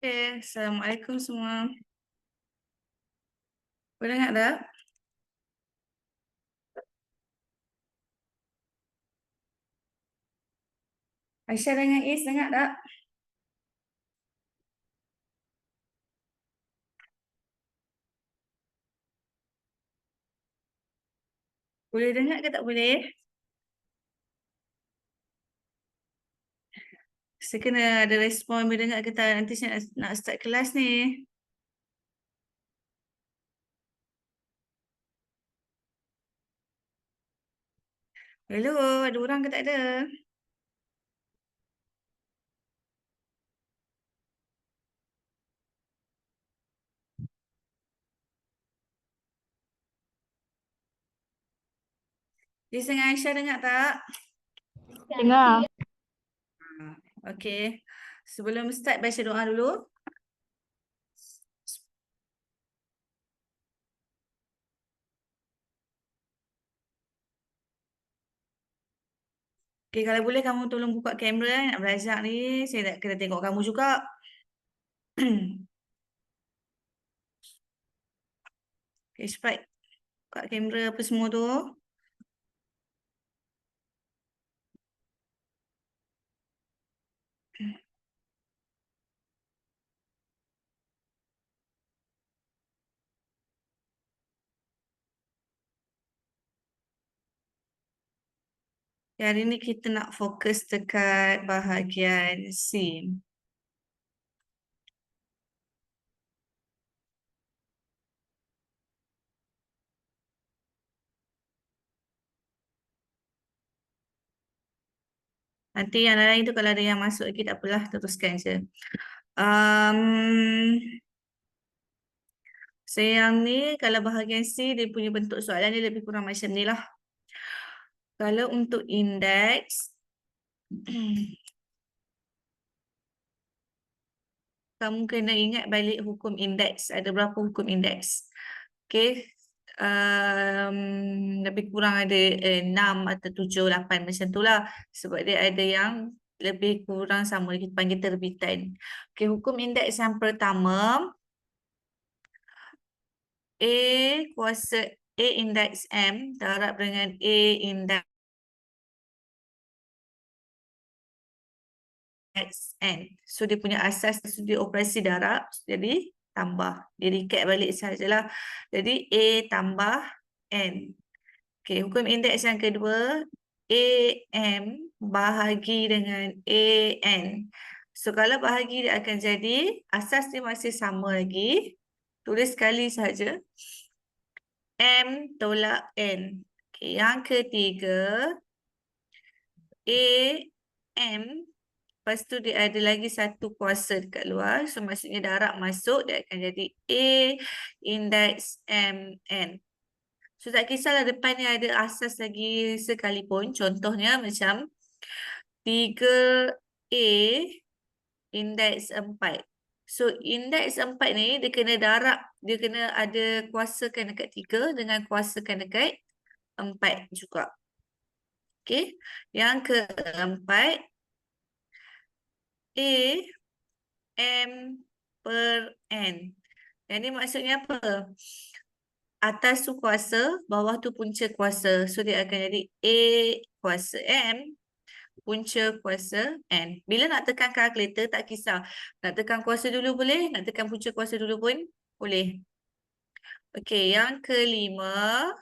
Assalamualaikum semua. Boleh dengar tak? Aisyah dengan Is dengar tak? Boleh dengar ke tak boleh? Saya kena ada respon boleh dengar ke tak? Nanti saya nak start kelas ni. Hello, ada orang ke tak ada? Is dengan Aisyah dengar tak? Dengar. Okey. Sebelum start baca doa dulu. Okey, kalau boleh kamu tolong buka kamera nak belajar ni. Saya nak kena tengok kamu juga. Okey, cepat buka kamera apa semua tu. Hari ni kita nak fokus dekat bahagian C. Nanti yang lain tu kalau ada yang masuk lagi tak apalah, teruskan je. Yang ni kalau bahagian C dia punya bentuk soalan dia lebih kurang macam ni lah. Kalau untuk indeks kamu kena ingat balik hukum indeks. Ada berapa hukum indeks? Okay. Lebih kurang ada 6 atau 7, 8 macam tu lah. Sebab dia ada yang lebih kurang sama. Kita panggil terbitan. Okay, hukum indeks yang pertama. A kuasa A indeks M darab dengan A indeks N. So dia punya asas dia operasi darab, jadi tambah. Dia recap balik sajalah. Jadi A tambah N. Okey, hukum indeks yang kedua, AM bahagi dengan AN. So kalau bahagi dia akan jadi, asas dia masih sama lagi. Tulis sekali saja. M tolak N. Okey, yang ketiga, AM. Lepas tu dia ada lagi satu kuasa dekat luar. So maksudnya darab masuk, dia akan jadi A indeks MN. So tak kisahlah depan ni ada asas lagi sekalipun. Contohnya macam 3A indeks 4. So indeks 4 ni dia kena darab, dia kena ada kuasakan dekat 3 dengan kuasakan dekat 4 juga. Okey. Yang keempat, A M per N. Yang ni maksudnya apa? Atas tu kuasa, bawah tu punca kuasa. So dia akan jadi A kuasa M, punca kuasa N. Bila nak tekan kalkulator tak kisah. Nak tekan kuasa dulu boleh, nak tekan punca kuasa dulu pun boleh. Okey, yang kelima.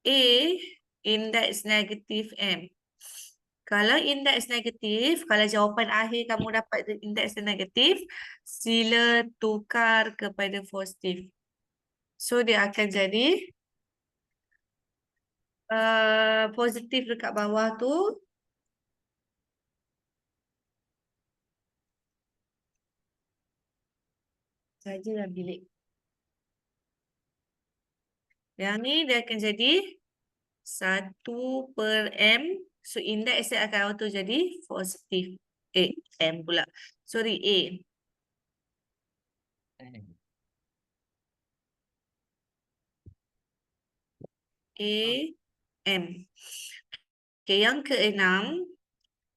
A indeks negatif M. Kalau indeks negatif, kalau jawapan akhir kamu dapat indeks negatif, sila tukar kepada positif. So dia akan jadi positif dekat bawah tu. Sajalah bilik. Yang ni dia akan jadi 1 per M. So indeks dia akan auto jadi positif. M pula. Sorry, A. M. Okay, yang keenam,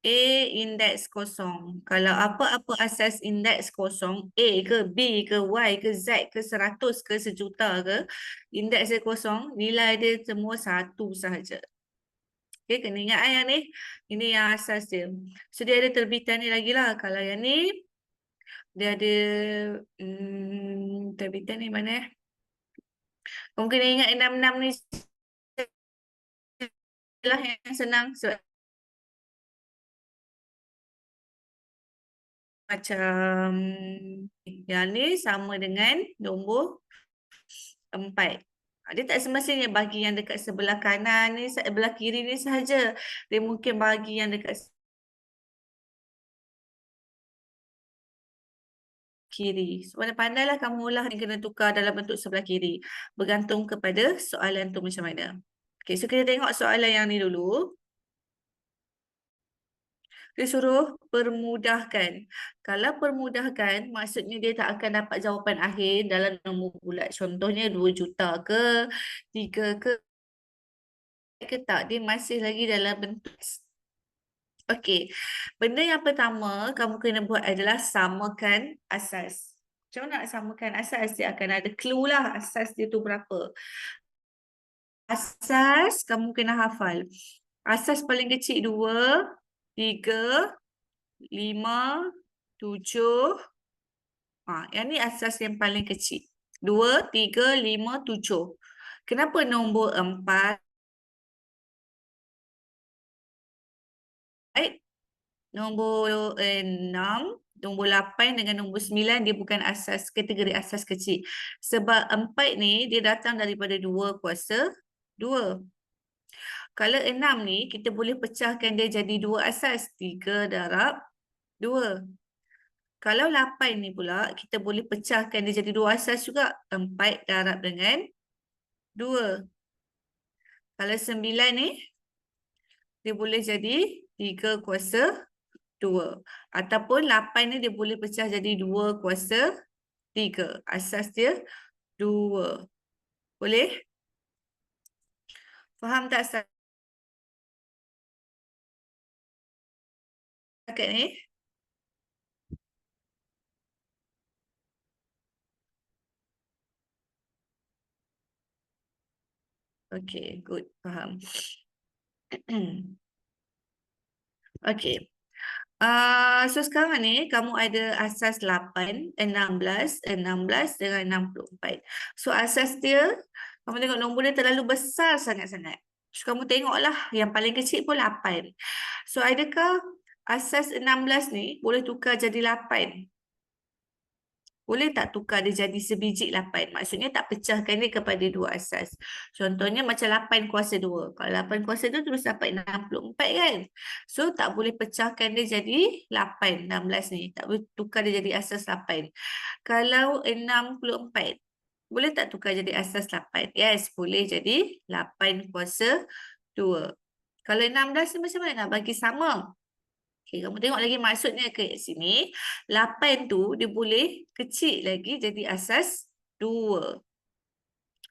A indeks kosong. Kalau apa-apa asas indeks kosong, A ke B ke Y ke Z ke 100 ke sejuta ke, indeks dia kosong, nilai dia semua 1 sahaja. Okay, kena ingat yang ni. Ini yang asas dia. So dia ada terbitan ni lagi lah. Kalau yang ni, dia ada terbitan ni mana? Kamu kena ingat 66 ni lah yang senang. Sebab macam yang ni sama dengan nombor 4. Dia tak semestinya bagi yang dekat sebelah kanan ni, sebelah kiri ni sahaja. Dia mungkin bagi yang dekat kiri. So, pandai-pandailah kamu ulah yang kena tukar dalam bentuk sebelah kiri. Bergantung kepada soalan tu macam mana. Okay, so kita tengok soalan yang ni dulu. Dia suruh permudahkan. Kalau permudahkan, maksudnya dia tak akan dapat jawapan akhir dalam nombor bulat. Contohnya 2 juta ke, 3 ke tak. Dia masih lagi dalam bentuk. Okey. Benda yang pertama kamu kena buat adalah samakan asas. Macam mana nak samakan asas? Dia akan ada clue lah asas dia tu berapa. Asas kamu kena hafal. Asas paling kecil 2, 3, 5, 7. Yang ni asas yang paling kecil. 2, 3, 5, 7. Kenapa nombor 4? Nombor 6, nombor 8 dengan nombor 9 dia bukan asas kategori asas kecil. Sebab 4 ni dia datang daripada 2 kuasa 2. Kalau 6 ni kita boleh pecahkan dia jadi 2 asas. 3 darab 2. Kalau 8 ni pula kita boleh pecahkan dia jadi 2 asas juga. 4 darab dengan 2. Kalau 9 ni dia boleh jadi 3 kuasa 2. Ataupun 8 ni dia boleh pecah jadi 2 kuasa 3. Asas dia 2. Boleh? Faham tak setakat ni? Okay, good. Faham. Okay. So sekarang ni kamu ada asas 8, 16, 16 dengan 64. So asas dia, kamu tengok nombor dia terlalu besar sangat-sangat. So kamu tengoklah yang paling kecil pun 8. So adakah asas 16 ni boleh tukar jadi 8? Boleh tak tukar dia jadi sebiji 8? Maksudnya tak pecahkan dia kepada 2 asas. Contohnya macam 8 kuasa 2. Kalau 8 kuasa 2 terus dapat 64 kan? So tak boleh pecahkan dia jadi 8, 16 ni. Tak boleh tukar dia jadi asas 8. Kalau 64, boleh tak tukar jadi asas 8? Yes, boleh jadi 8 kuasa 2. Kalau 16 ni macam mana nak bagi sama? Okay, kamu tengok lagi maksudnya ke sini. 8 tu dia boleh kecil lagi jadi asas 2.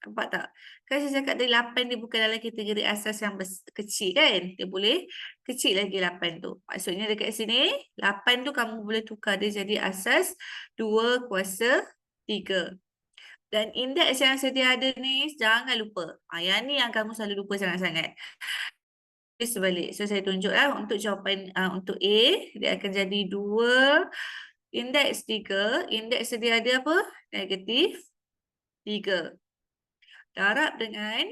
Nampak tak? Kan saya cakap tadi 8 dia bukan dalam kategori asas yang kecil kan? Dia boleh kecil lagi 8 tu. Maksudnya dekat sini, 8 tu kamu boleh tukar dia jadi asas 2 kuasa 3. Dan indeks yang sedia ada ni, jangan lupa. Yang ni yang kamu selalu lupa sangat-sangat. Sebalik. So saya tunjuklah untuk jawapan untuk A, dia akan jadi 2 indeks 3, indeks sedia ada apa? Negatif 3. Darab dengan,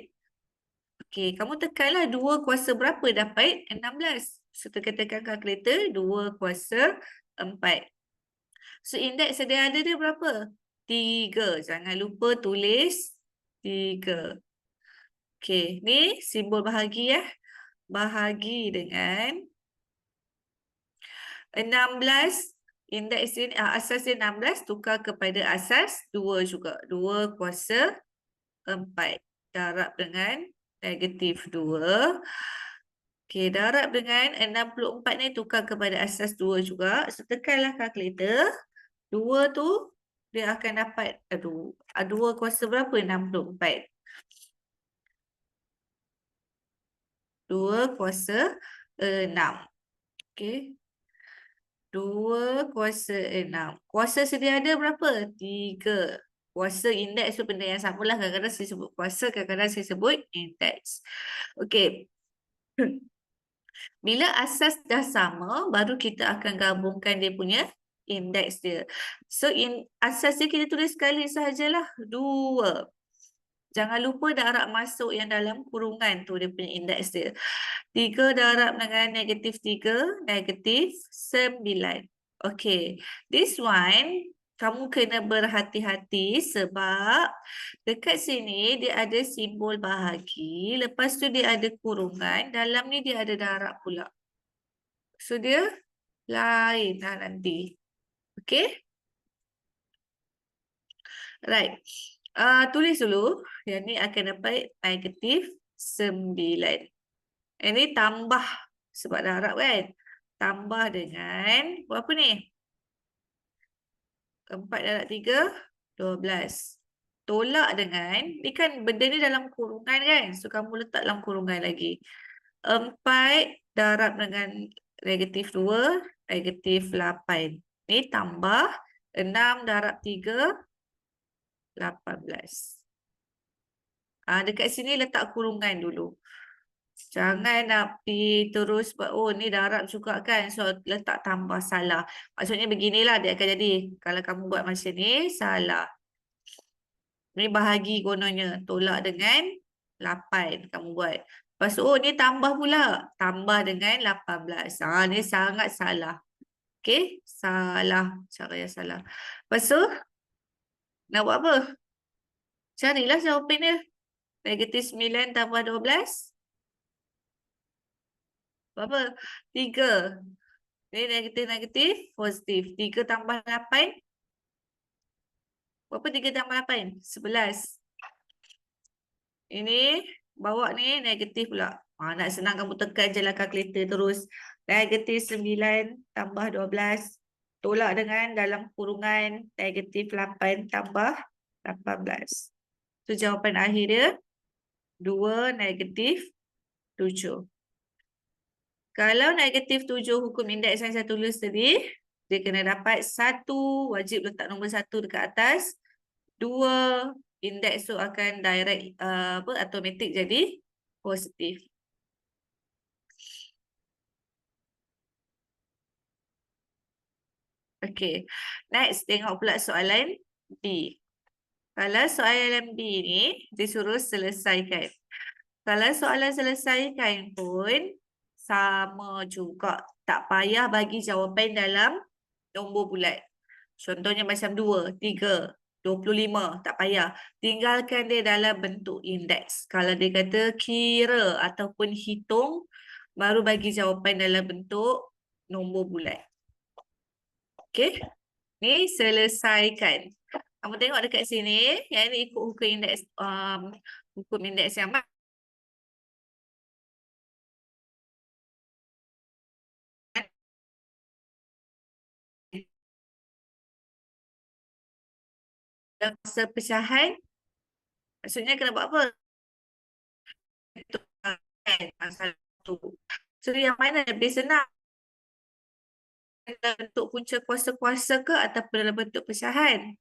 okey, kamu tekanlah 2 kuasa berapa dapat 16. So tekan kalkulator 2 kuasa 4. So indeks sedia ada dia berapa? 3. Jangan lupa tulis 3. Okey, ni simbol bahagi ya. Bahagi dengan 16, indeks ini, asas dia 16 tukar kepada asas 2 juga. 2 kuasa 4 darab dengan negatif 2. Okey, darab dengan 64 ni tukar kepada asas 2 juga. So tekanlah kalkulator. 2 tu dia akan dapat 2 kuasa berapa? 64. 2 kuasa 6. Okey. 2 kuasa 6. Kuasa sedia ada berapa? 3. Kuasa indeks tu benda yang samalah. Kadang-kadang saya sebut kuasa, kadang-kadang saya sebut indeks. Okey. Bila asas dah sama, baru kita akan gabungkan dia punya indeks dia. So, asas dia kita tulis sekali sahajalah. 2. Jangan lupa darab masuk yang dalam kurungan tu dia punya indeks dia. 3 darab dengan negatif 3, negatif 9. Okay, this one kamu kena berhati-hati sebab dekat sini dia ada simbol bahagi. Lepas tu dia ada kurungan. Dalam ni dia ada darab pula. So dia lain lah nanti. Okay. Right. Tulis dulu. Yang ni akan dapat negatif 9. Ini tambah sebab darab kan. Tambah dengan berapa ni? 4 darab 3, 12. Tolak dengan, ni kan benda ni dalam kurungan kan. So kamu letak dalam kurungan lagi. 4 darab dengan negatif 2, negatif 8. Ni tambah 6 darab 3, 18. Dekat sini letak kurungan dulu. Jangan nak pergi terus, oh ni darab juga kan. So letak tambah salah. Maksudnya beginilah dia akan jadi. Kalau kamu buat macam ni, salah. Ni bahagi kononnya. Tolak dengan 8. Kamu buat. Lepas tu, oh ni tambah pula. Tambah dengan 18. Ni sangat salah. Okey? Salah. Cara yang salah. Lepas tu, nak buat apa? Carilah jawapan dia. Negatif 9 tambah 12. Berapa? 3. Ni negatif, positif. 3 tambah 8. Berapa 3 tambah 8? 11. Ini bawa ni negatif pula. Nak senang kamu tekan je lah kalkulator terus. Negatif 9 tambah 12. Tolak dengan dalam kurungan negatif 8 tambah 18. Itu jawapan akhir dia. 2 negatif 7. Kalau negatif 7 hukum indeks yang saya tulis tadi, dia kena dapat 1, wajib letak nombor 1 dekat atas. 2, indeks tu akan direct automatik jadi positif. Okey. Next, tengok pula soalan B. Kalau soalan B ni disuruh selesaikan. Kalau soalan selesaikan pun sama juga. Tak payah bagi jawapan dalam nombor bulat. Contohnya macam 2, 3, 25. Tak payah. Tinggalkan dia dalam bentuk indeks. Kalau dia kata kira ataupun hitung, baru bagi jawapan dalam bentuk nombor bulat. Okey. Ni selesaikan. Kamu tengok dekat sini. Yang ni ikut hukum indeks yang mana? Dalam masa pecahan, maksudnya kena buat apa? Masalah tu. So yang mana lebih senang? Dalam bentuk punca kuasa-kuasa ke ataupun dalam bentuk pecahan?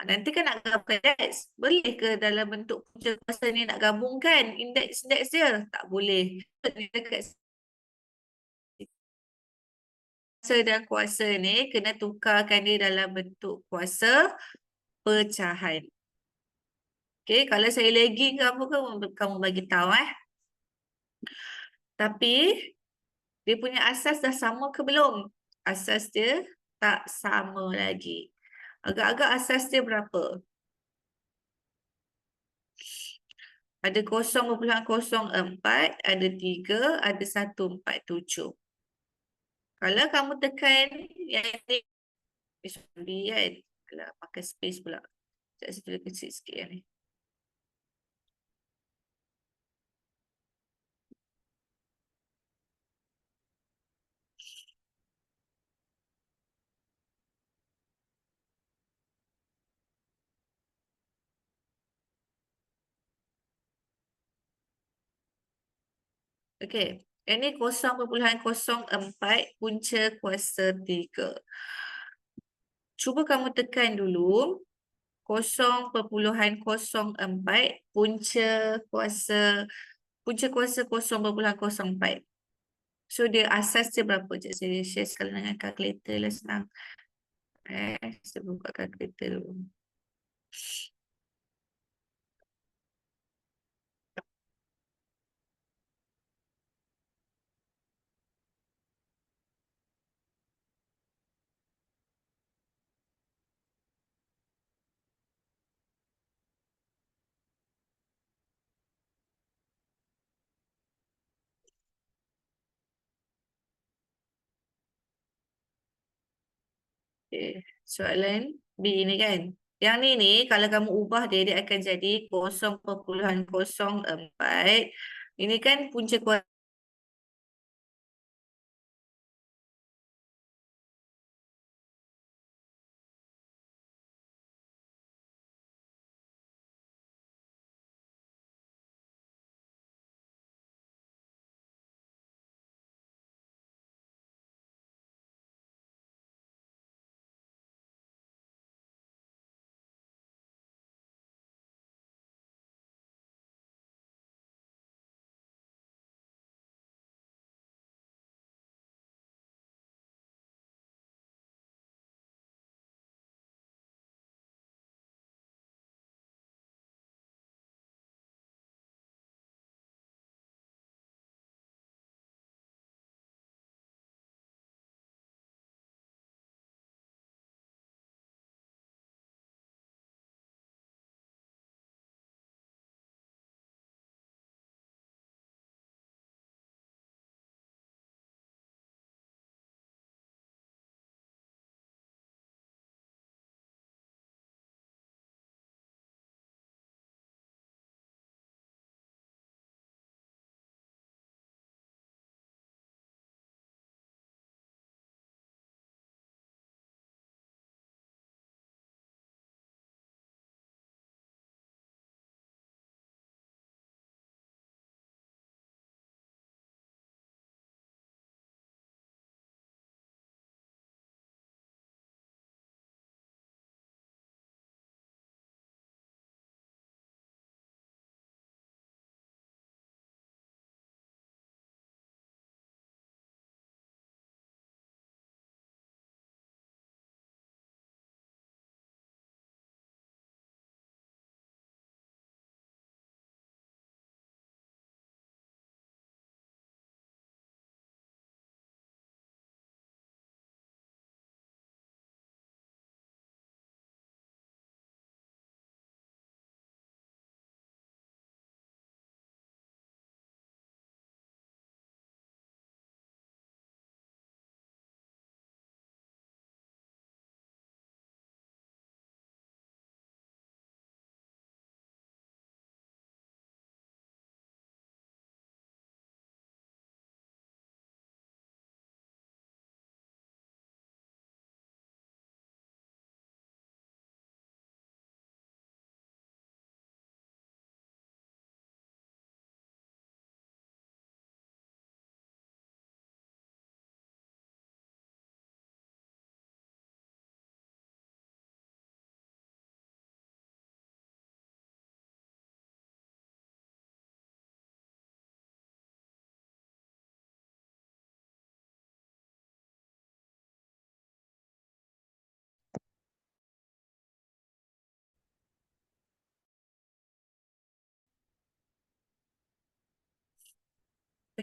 Nanti kan nak gabungkan indeks. Boleh ke dalam bentuk punca kuasa ni nak gabungkan indeks-indeks dia? Tak boleh. Dekat kuasa dan kuasa ni kena tukarkan dia dalam bentuk kuasa pecahan. Okey, kalau saya lagging ke apa ke, kamu bagi tahu Tapi dia punya asas dah sama ke belum? Asas dia tak sama lagi. Agak-agak asas dia berapa? Ada 0,04, ada 3, ada 147. Kalau kamu tekan yang ni, sorry kan? Alah, pakai space pula. Sekejap saya tulis kecil sikit yang ni. Okey. Yang ni 0,04 punca kuasa 3. Cuba kamu tekan dulu 0,04 punca kuasa 0,04. So dia asas dia berapa? Sekejap saya share sekali dengan kalkulator lah senang. Saya buka kalkulator dulu. Okay. Soalan B ni kan. Yang ni kalau kamu ubah dia, dia akan jadi 0,04. Ini kan punca kuasa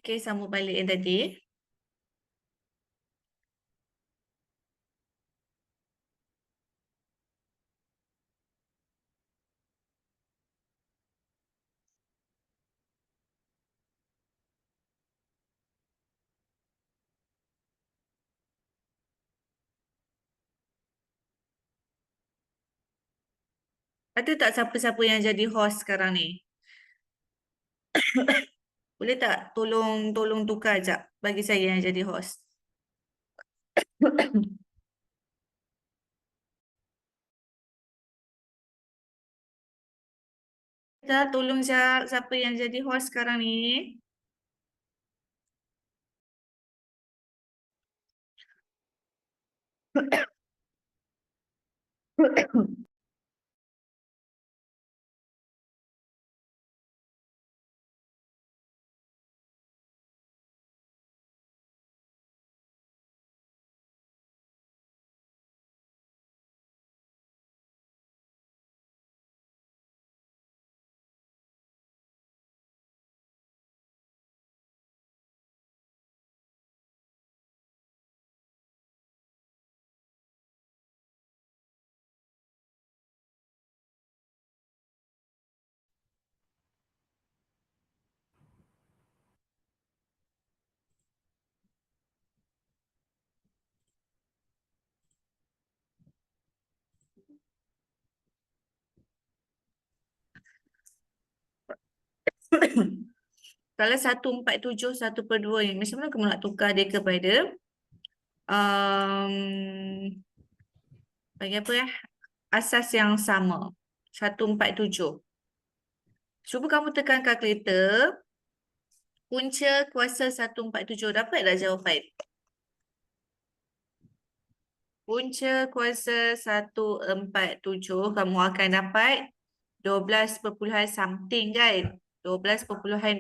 Okey, sambung balik yang tadi. Ada tak siapa-siapa yang jadi host sekarang ni? Boleh tak tolong tukar jap bagi saya yang jadi host. Tak, tolong jap siapa yang jadi host sekarang ni. Kalau 147 1/2 ni, macam mana kamu nak tukar dia kepada bagi apa ya? Asas yang sama. 147. Cuba kamu tekan kalkulator. Punca kuasa 147. Dapat dah jawapan? Punca kuasa 147 kamu akan dapat 12 perpuluhan something kan? 12,12.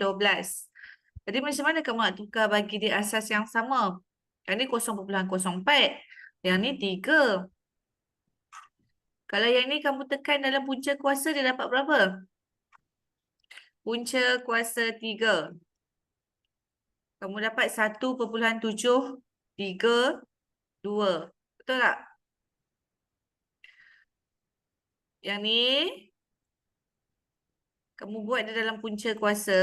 Jadi macam mana kamu nak tukar bagi dia asas yang sama? Yang ni 0,04. Yang ni 3. Kalau yang ni kamu tekan dalam punca kuasa dia dapat berapa? Punca kuasa 3. Kamu dapat 1,732. Betul tak? Yang ni kamu buat dia dalam punca kuasa,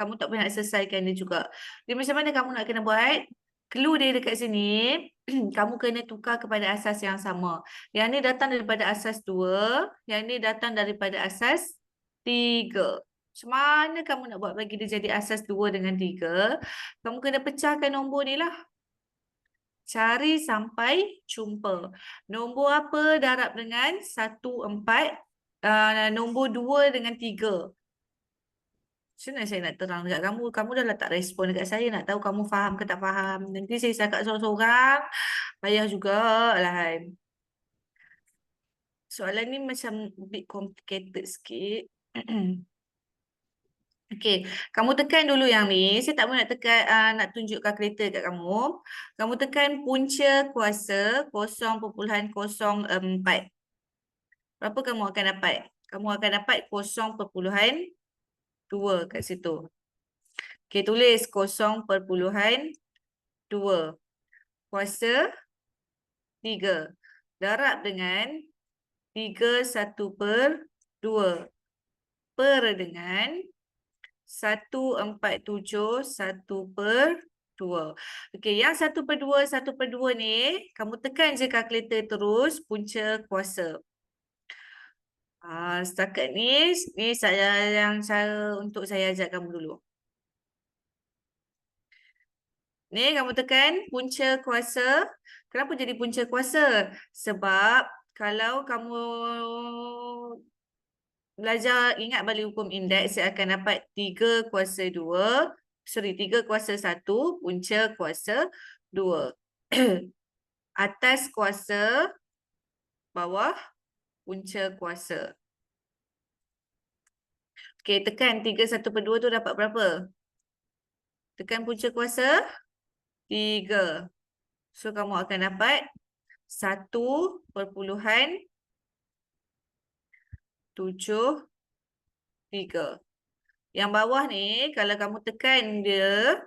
kamu tak boleh nak selesaikan dia juga. Jadi macam mana kamu nak kena buat? Clue dia dekat sini, kamu kena tukar kepada asas yang sama. Yang ni datang daripada asas 2, yang ni datang daripada asas 3. Macam mana kamu nak buat bagi dia jadi asas 2 dengan 3? Kamu kena pecahkan nombor ni lah. Cari sampai jumpa. Nombor apa darab dengan 1, 4, nombor 2 dengan 3. Macam mana saya nak terang dekat kamu? Kamu dah lah tak respon dekat saya. Nak tahu kamu faham ke tak faham. Nanti saya cakap seorang-seorang. Payah jugalah kan. Soalan ni macam a bit complicated sikit. Okey, kamu tekan dulu yang ni. Saya tak mahu nak tekan, nak tunjuk kalkulator kat kamu. Kamu tekan punca kuasa 0,04. Berapa kamu akan dapat? Kamu akan dapat 0,2 kat situ. Okey, tulis 0,2. Kuasa 3. Darab dengan 3/1/2. Per dengan 147 1/2. Okey, yang 1/2 1/2 ni, kamu tekan je kalkulator terus punca kuasa. Setakat ni saya yang cara untuk saya ajar kamu dulu. Ni kamu tekan punca kuasa. Kenapa jadi punca kuasa? Sebab kalau kamu belajar ingat balik hukum indeks, saya akan dapat 3/2. Sorry, 3/1 punca kuasa 2. Atas kuasa, bawah punca kuasa. Okey, tekan 3/1/2 tu dapat berapa? Tekan punca kuasa 3. So, kamu akan dapat 1,73. Yang bawah ni, kalau kamu tekan dia,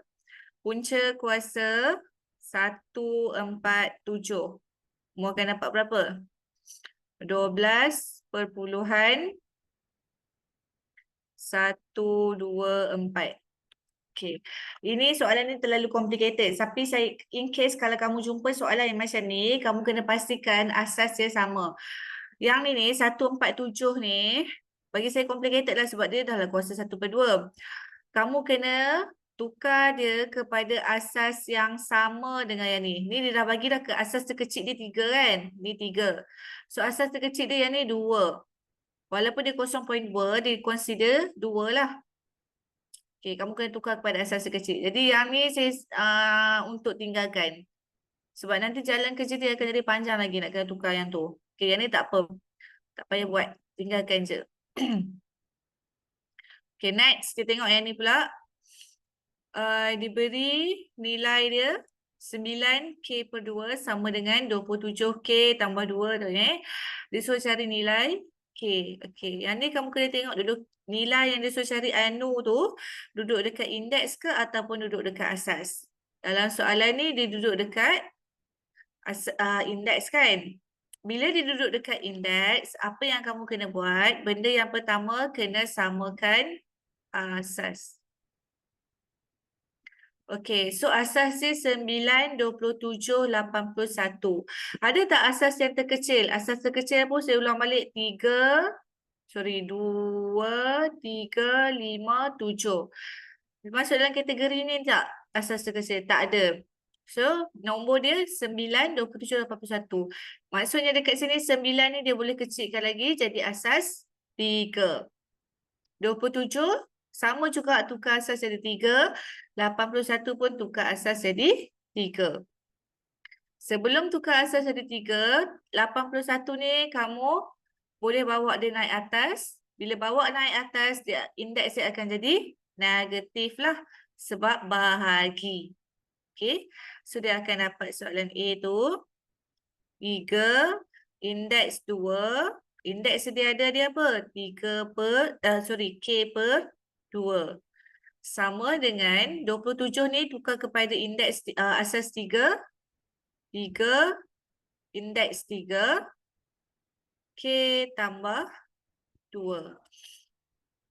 punca kuasa 147. Mu akan dapat berapa? 12/124. Okay. Ini soalan ni terlalu complicated. Tapi in case kalau kamu jumpa soalan yang macam ni, kamu kena pastikan asas dia sama. Yang ni 147 ni, bagi saya complicated lah sebab dia dah lah kuasa 1/2. Kamu kena tukar dia kepada asas yang sama dengan yang ni. Ni dia dah bagi dah ke asas terkecil dia 3 kan? Ni 3. So asas terkecil dia yang ni 2. Walaupun dia 0.2, dia consider 2 lah. Okay, kamu kena tukar kepada asas terkecil. Jadi yang ni saya untuk tinggalkan. Sebab nanti jalan kerja dia akan jadi panjang lagi nak kena tukar yang tu. Okay, yang ni tak apa. Tak payah buat. Tinggalkan je. Okay, next. Kita tengok yang ni pula. Diberi nilai dia 9K/2 sama dengan 27K tambah 2 tu Dia suruh cari nilai K. Okay, yang ni kamu kena tengok duduk nilai yang dia suruh cari anu tu duduk dekat indeks ke ataupun duduk dekat asas. Dalam soalan ni dia duduk dekat indeks kan. Bila dia duduk dekat indeks, apa yang kamu kena buat? Benda yang pertama kena samakan asas. Okey, so asas dia 9, 27, 81. Ada tak asas yang terkecil? Asas terkecil pun saya ulang balik. 2, 3, 5, 7. Masuk dalam kategori ni tak? Asas terkecil? Tak ada. So, nombor dia 9, 27, 81. Maksudnya dekat sini 9 ni dia boleh kecilkan lagi jadi asas 3. 27 sama juga tukar asas jadi 3. 81 pun tukar asas jadi 3. Sebelum tukar asas jadi 3, 81 ni kamu boleh bawa dia naik atas. Bila bawa naik atas, indeks dia akan jadi negatif lah. Sebab bahagi. Okay. So, dia akan dapat soalan A tu. 3, indeks 2. Indeks dia ada dia apa? K/2. Sama dengan 27 ni tukar kepada indeks asas 3. 3, indeks 3. K tambah 2.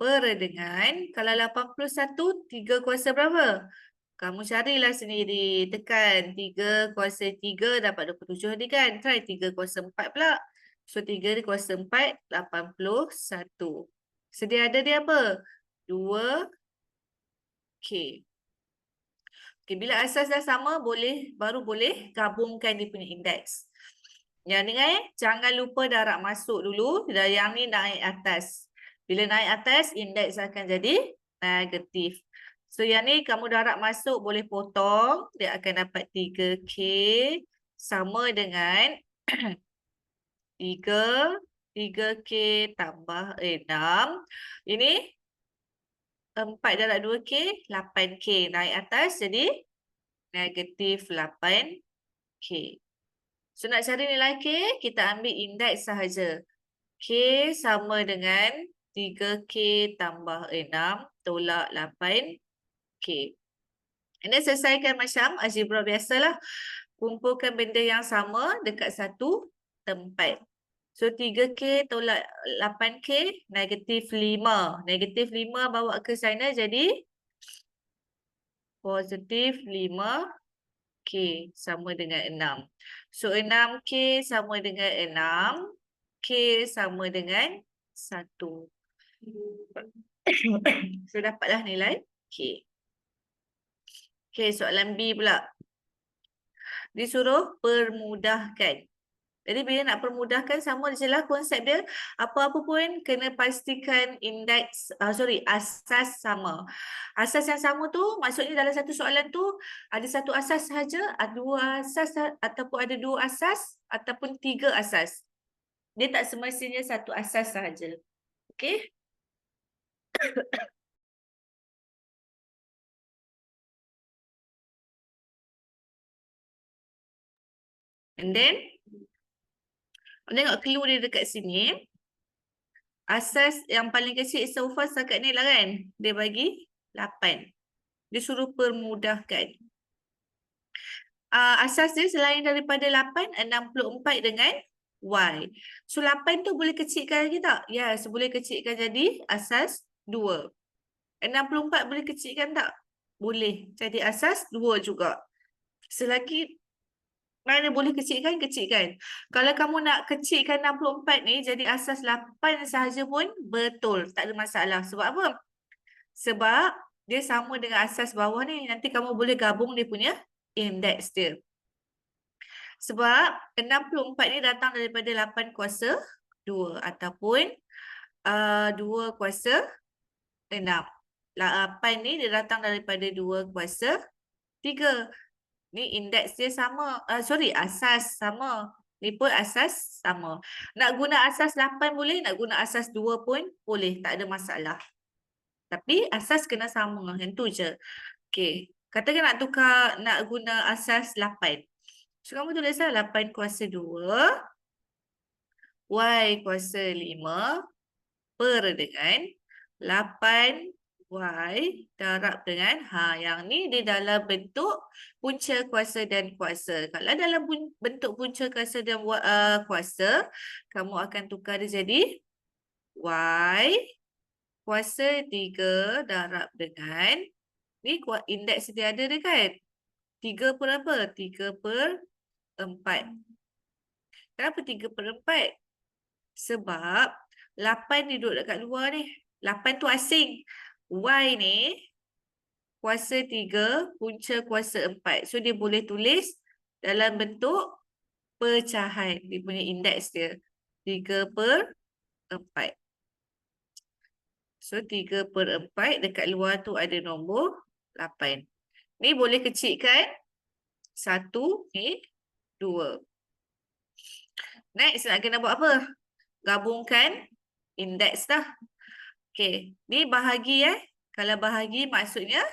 Per dengan kalau 81, 3 kuasa berapa? Kamu carilah sendiri. Tekan 3 kuasa 3 dapat 27 ni kan. Try 3 kuasa 4 pula. So 3 kuasa 4, 81. Sedia ada dia apa? 2K. Okay, bila asas dah sama, baru boleh gabungkan dia punya indeks. Yang ni jangan lupa darab masuk dulu. Yang ni naik atas. Bila naik atas, indeks akan jadi negatif. So yang ni kamu darab masuk boleh potong. Dia akan dapat 3K sama dengan 3K tambah 6. Ini 4 darab 2K, 8K. Naik atas jadi negatif 8K. So nak cari nilai K, kita ambil indeks sahaja. K sama dengan 3K tambah 6 tolak 8K. Ini selesaikan macam algebra biasalah. Kumpulkan benda yang sama dekat satu tempat. So 3K tolak 8K, negatif 5. Negatif 5 bawa ke sana jadi positif 5K sama dengan 6. So 6K sama dengan 6. K sama dengan 1. So dapatlah nilai K. Okay, soalan B pula. Disuruh permudahkan. Jadi bila nak permudahkan sama je lah konsep dia. Apa-apa pun kena pastikan indeks, asas sama. Asas yang sama tu maksudnya dalam satu soalan tu ada satu asas sahaja, ada dua asas ataupun ada dua asas ataupun 3 asas. Dia tak semestinya satu asas sahaja. Okay? And then, tengok clue dia dekat sini. Asas yang paling kecil so far setakat ni lah kan. Dia bagi 8. Dia suruh permudahkan. Asas dia selain daripada 8, 64 dengan Y. So, 8 tu boleh kecilkan lagi tak? Yes, boleh kecilkan jadi asas 2. 64 boleh kecilkan tak? Boleh. Jadi asas 2 juga. Selagi mana boleh kecilkan, kecilkan. Kalau kamu nak kecilkan 64 ni, jadi asas 8 sahaja pun betul. Tak ada masalah. Sebab apa? Sebab dia sama dengan asas bawah ni. Nanti kamu boleh gabung dia punya indeks dia. Sebab 64 ni datang daripada 8 kuasa 2 ataupun 2 kuasa 6. 8 ni dia datang daripada 2 kuasa 3. Ni indeks dia sama. Asas sama. Ni pun asas sama. Nak guna asas 8 boleh, nak guna asas 2 pun boleh. Tak ada masalah. Tapi asas kena sama. Yang tu je. Okey. Katakan nak tukar, nak guna asas 8. So, kamu tulislah 8 kuasa 2. Y kuasa 5 per dengan 8Y darab dengan, yang ni dia dalam bentuk punca kuasa dan kuasa. Kalau dalam bentuk punca kuasa dan kuasa, kamu akan tukar dia jadi Y kuasa 3 darab dengan, ni indeks dia ada dia kan? 3 per apa? 3 per 4. Kenapa 3 per 4? Sebab 8 duduk dekat luar ni. 8 tu asing. Y ni kuasa 3, punca kuasa 4. So, dia boleh tulis dalam bentuk pecahan. Dia punya indeks dia. 3 per 4. So, 3 per 4 dekat luar tu ada nombor 8. Ni boleh kecilkan 1, ni 2. Next, nak kena buat apa? Gabungkan indeks dah. Okey, ni bahagi Kalau bahagi maksudnya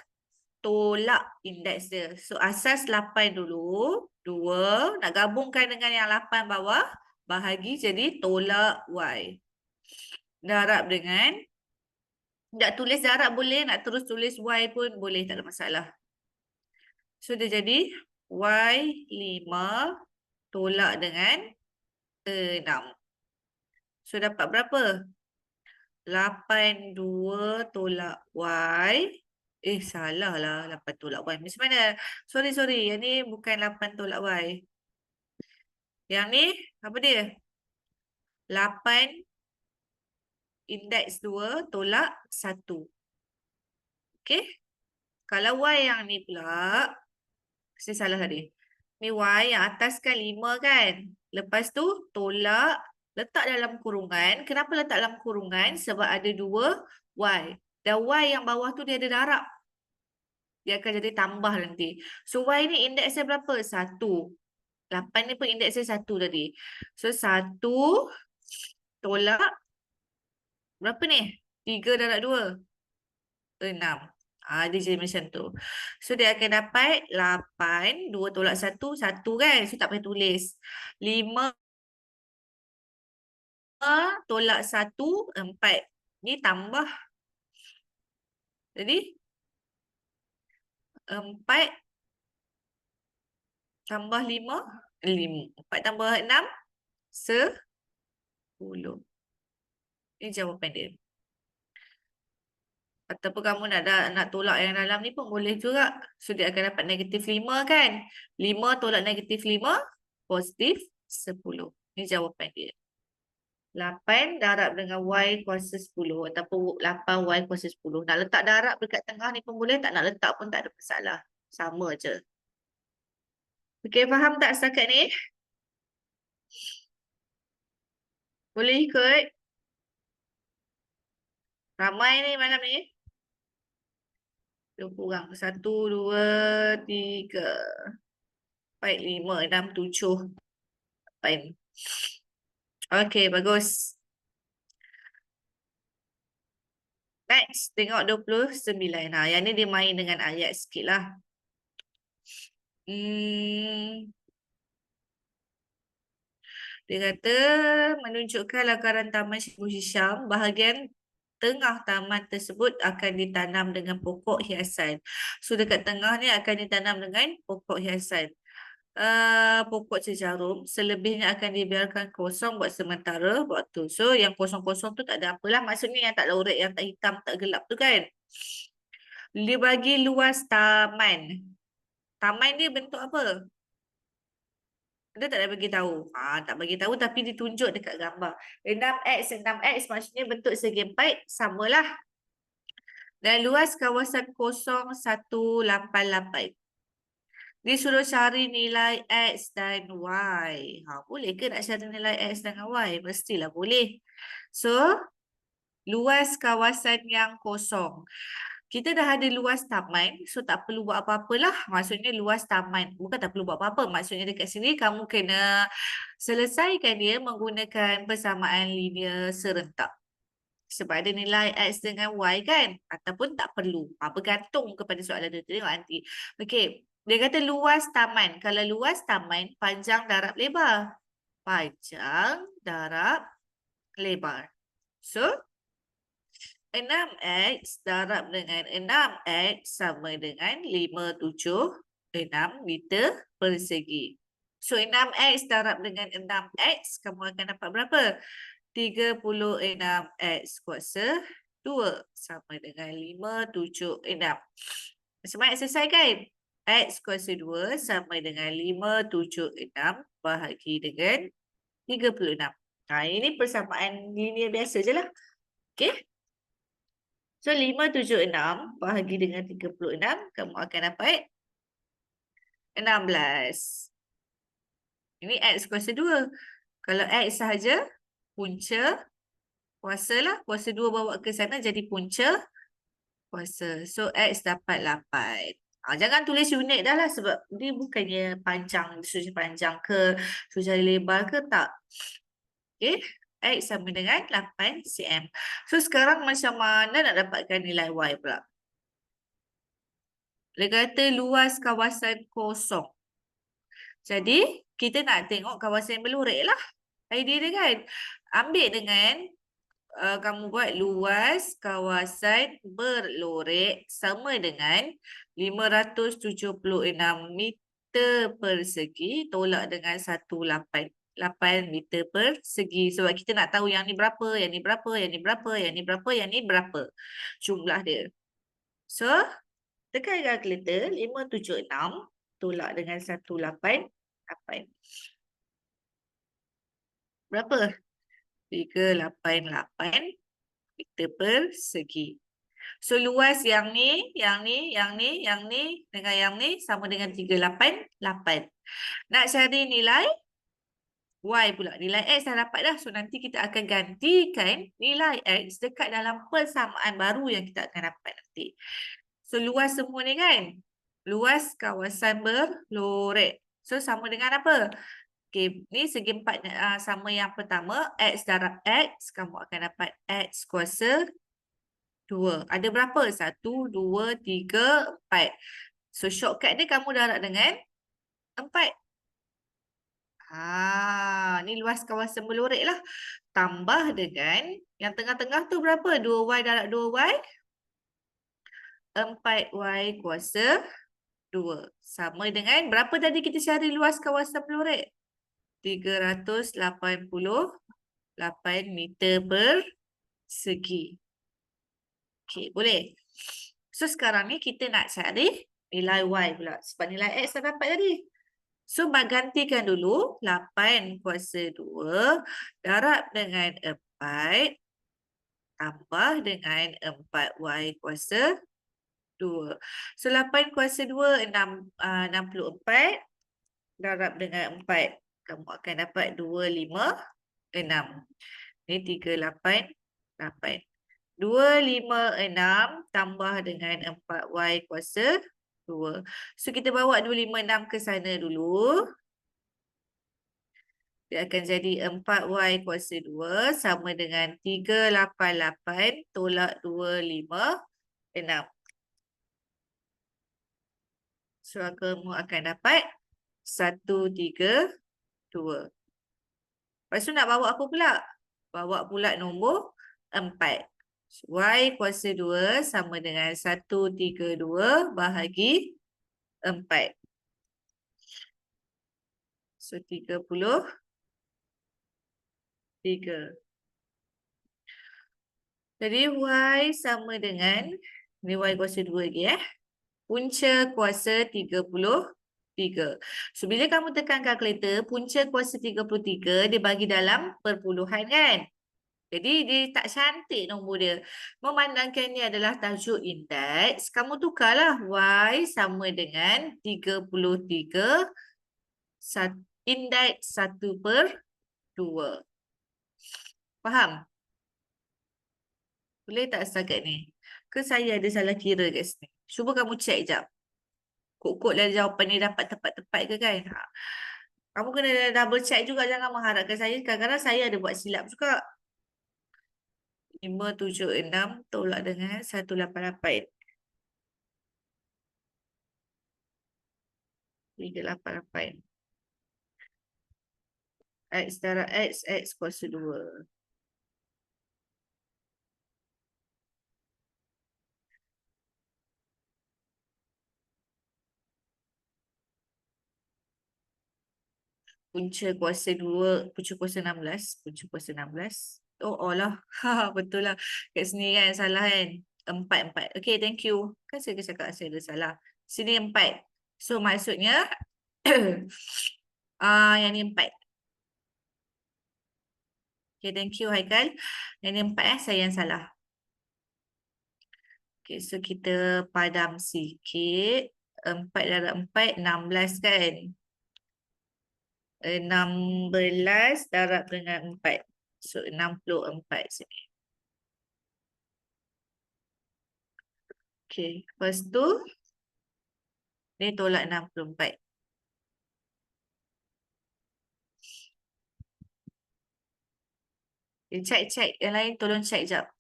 tolak indeks dia. So, asas 8 dulu. 2. Nak gabungkan dengan yang 8 bawah. Bahagi jadi tolak Y. Darab dengan. Nak tulis darab boleh. Nak terus tulis Y pun boleh. Tak ada masalah. So, dia jadi Y 5 tolak dengan 6. So, dapat berapa? 8, 2 tolak Y. Salah lah. 8 tolak Y. Macam mana? Sorry. Yang ni bukan 8 tolak Y. Yang ni, apa dia? 8 indeks 2 tolak 1. Okey? Kalau Y yang ni pula, saya salah tadi. Ni Y yang atas kan 5 kan? Lepas tu tolak, letak dalam kurungan. Kenapa letak dalam kurungan? Sebab ada 2 Y. Dan Y yang bawah tu dia ada darab. Dia akan jadi tambah nanti. So, Y ni indeksnya berapa? 1. 8 ni pun indeksnya 1 tadi. So, 1 tolak berapa ni? 3 darab 2. 6. Dia jadi macam tu. So, dia akan dapat 8. 2 tolak 1. 1 kan? So, tak payah tulis. 5 tolak 1. 4. Ni tambah. Jadi, 4 tambah 5. 4 tambah 6. 10. Ini jawapan dia. Ataupun kamu nak tolak yang dalam ni pun boleh juga. So, dia akan dapat negatif 5 kan? 5 tolak negatif 5, positif 10. Ini jawapan dia. 8 darab dengan Y kuasa 10. Ataupun 8Y kuasa 10. Nak letak darab dekat tengah ni pun boleh. Tak nak letak pun tak ada masalah. Sama je. Okey, faham tak setakat ni? Boleh ikut? Ramai ni malam ni. Dia kurang. 1, 2, 3, 4, 5, 6, 7, 8. Okey, bagus. Next, tengok 29. Yang ni dia main dengan ayat sikit lah. Dia kata, menunjukkan lakaran taman Syekh Hisham bahagian tengah taman tersebut akan ditanam dengan pokok hiasan. So dekat tengah ni akan ditanam dengan pokok hiasan. Pokok cejarum, selebihnya akan dibiarkan kosong buat sementara waktu. So yang kosong-kosong tu tak ada apalah, maksudnya yang tak lorek, yang tak hitam, tak gelap tu kan. Dia bagi luas taman. Taman dia bentuk apa? Dia tak ada bagi tahu. Tak bagi tahu tapi ditunjuk dekat gambar. 6x maksudnya bentuk segi empat samalah. Dan luas kawasan 0188. Disuruh cari nilai X dan Y. Boleh ke nak cari nilai X dan Y? Mestilah boleh. So, luas kawasan yang kosong. Kita dah ada luas taman, so tak perlu buat apa-apalah. Maksudnya luas taman. Bukan tak perlu buat apa-apa. Maksudnya dekat sini kamu kena selesaikan dia menggunakan persamaan linear serentak. Sebab ada nilai X dengan Y kan? Ataupun tak perlu. Bergantung kepada soalan dia. Tengok nanti. Okey. Dia kata luas taman. Kalau luas taman, panjang darab lebar. Panjang darab lebar. So, 6X darab dengan 6X sama dengan 576 meter persegi. So, 6X darab dengan 6X, kamu akan dapat berapa? 36X kuasa 2 sama dengan 576. Semangat selesai kan? X kuasa 2 sama dengan 576 bahagi dengan 36. Ini persamaan linear biasa je lah. Okay? So, 576 bahagi dengan 36, kamu akan dapat 16. Ini X kuasa 2. Kalau X sahaja, punca kuasa lah. Kuasa 2 bawa ke sana jadi punca kuasa. So, X dapat 8. Jangan tulis unit dah lah sebab dia bukannya panjang, disuruh panjang ke, suruh lebar ke, tak. Okay. X sama dengan 8 cm. So, sekarang macam mana nak dapatkan nilai Y pula? Dia kata luas kawasan kosong. Jadi, kita nak tengok kawasan yang berlorek lah. Idea dia kan? Ambil dengan kamu buat luas kawasan berlorek sama dengan 576 meter persegi tolak dengan 188 meter persegi. Sebab kita nak tahu yang ni berapa, yang ni berapa, yang ni berapa, yang ni berapa, yang ni berapa. Jumlah dia. So, tekan kalkulator 576 tolak dengan 188. Berapa? 388 meter persegi. So, luas yang ni, yang ni, yang ni, yang ni dengan yang ni sama dengan 388. Nak cari nilai Y pula. Nilai X dah dapat dah. So, nanti kita akan gantikan nilai X dekat dalam persamaan baru yang kita akan dapat nanti. So, luas semua ni kan? Luas kawasan berlorek. So, sama dengan apa? Okay, ni segi empat sama yang pertama. X darab X. Kamu akan dapat X kuasa 2. Ada berapa? 1, 2, 3, 4. So, shortcut ni kamu darab dengan 4. Ni luas kawasan berlorek lah. Tambah dengan yang tengah-tengah tu berapa? 2Y darab 2Y. 4Y kuasa 2. Sama dengan berapa tadi kita cari luas kawasan berlorek? 388 meter persegi. Okey, boleh. So, sekarang ni kita nak cari nilai Y pula. Sebab nilai X dah dapat tadi. So, gantikan dulu 8 kuasa 2 darab dengan 4 tambah dengan 4Y kuasa 2. So, 8 kuasa 2, 64 darab dengan 4. Kamu akan dapat 256. Ini 388. 256 tambah dengan 4Y kuasa 2. So, kita bawa 256 ke sana dulu. Dia akan jadi 4Y kuasa 2 sama dengan 388 tolak 256. So, kamu akan dapat 132. Lepas tu nak bawa apa pula? Bawa pula nombor 4. Y kuasa 2 sama dengan 132 bahagi 4. So, 33. Jadi, Y sama dengan, ni Y kuasa 2 lagi punca kuasa 33. So, bila kamu tekan kalkulator, punca kuasa 33 dia bagi dalam perpuluhan kan? Jadi, dia tak cantik nombor dia. Memandangkan ni adalah tajuk indeks, kamu tukarlah Y sama dengan 33, indeks 1/2. Faham? Boleh tak setakat ni? Ke saya ada salah kira kat sini? Cuba kamu cek jap. Kok-koklah jawapan ni dapat tepat-tepat ke kan? Kamu kena double check juga, jangan mengharapkan saya. Kadang-kadang saya ada buat silap juga. 576 tolak dengan 188. 388. X darab X kuasa 2. Punca kuasa 2, punca kuasa 16. Punca kuasa 16. Oh lah. Betul lah. Kat sini kan salah kan. 4. Okay, thank you. Kan saya cakap saya ada salah. Sini 4. So, maksudnya yang ni 4. Okay, thank you Haikal. Yang ni 4 saya yang salah. Okay, so kita padam sikit. 4 darab 4, 16 kan? 16 darab dengan 4. So, 64 sini. Okay, lepas tu, ni tolak 64. Cek. Yang lain tolong cek jap.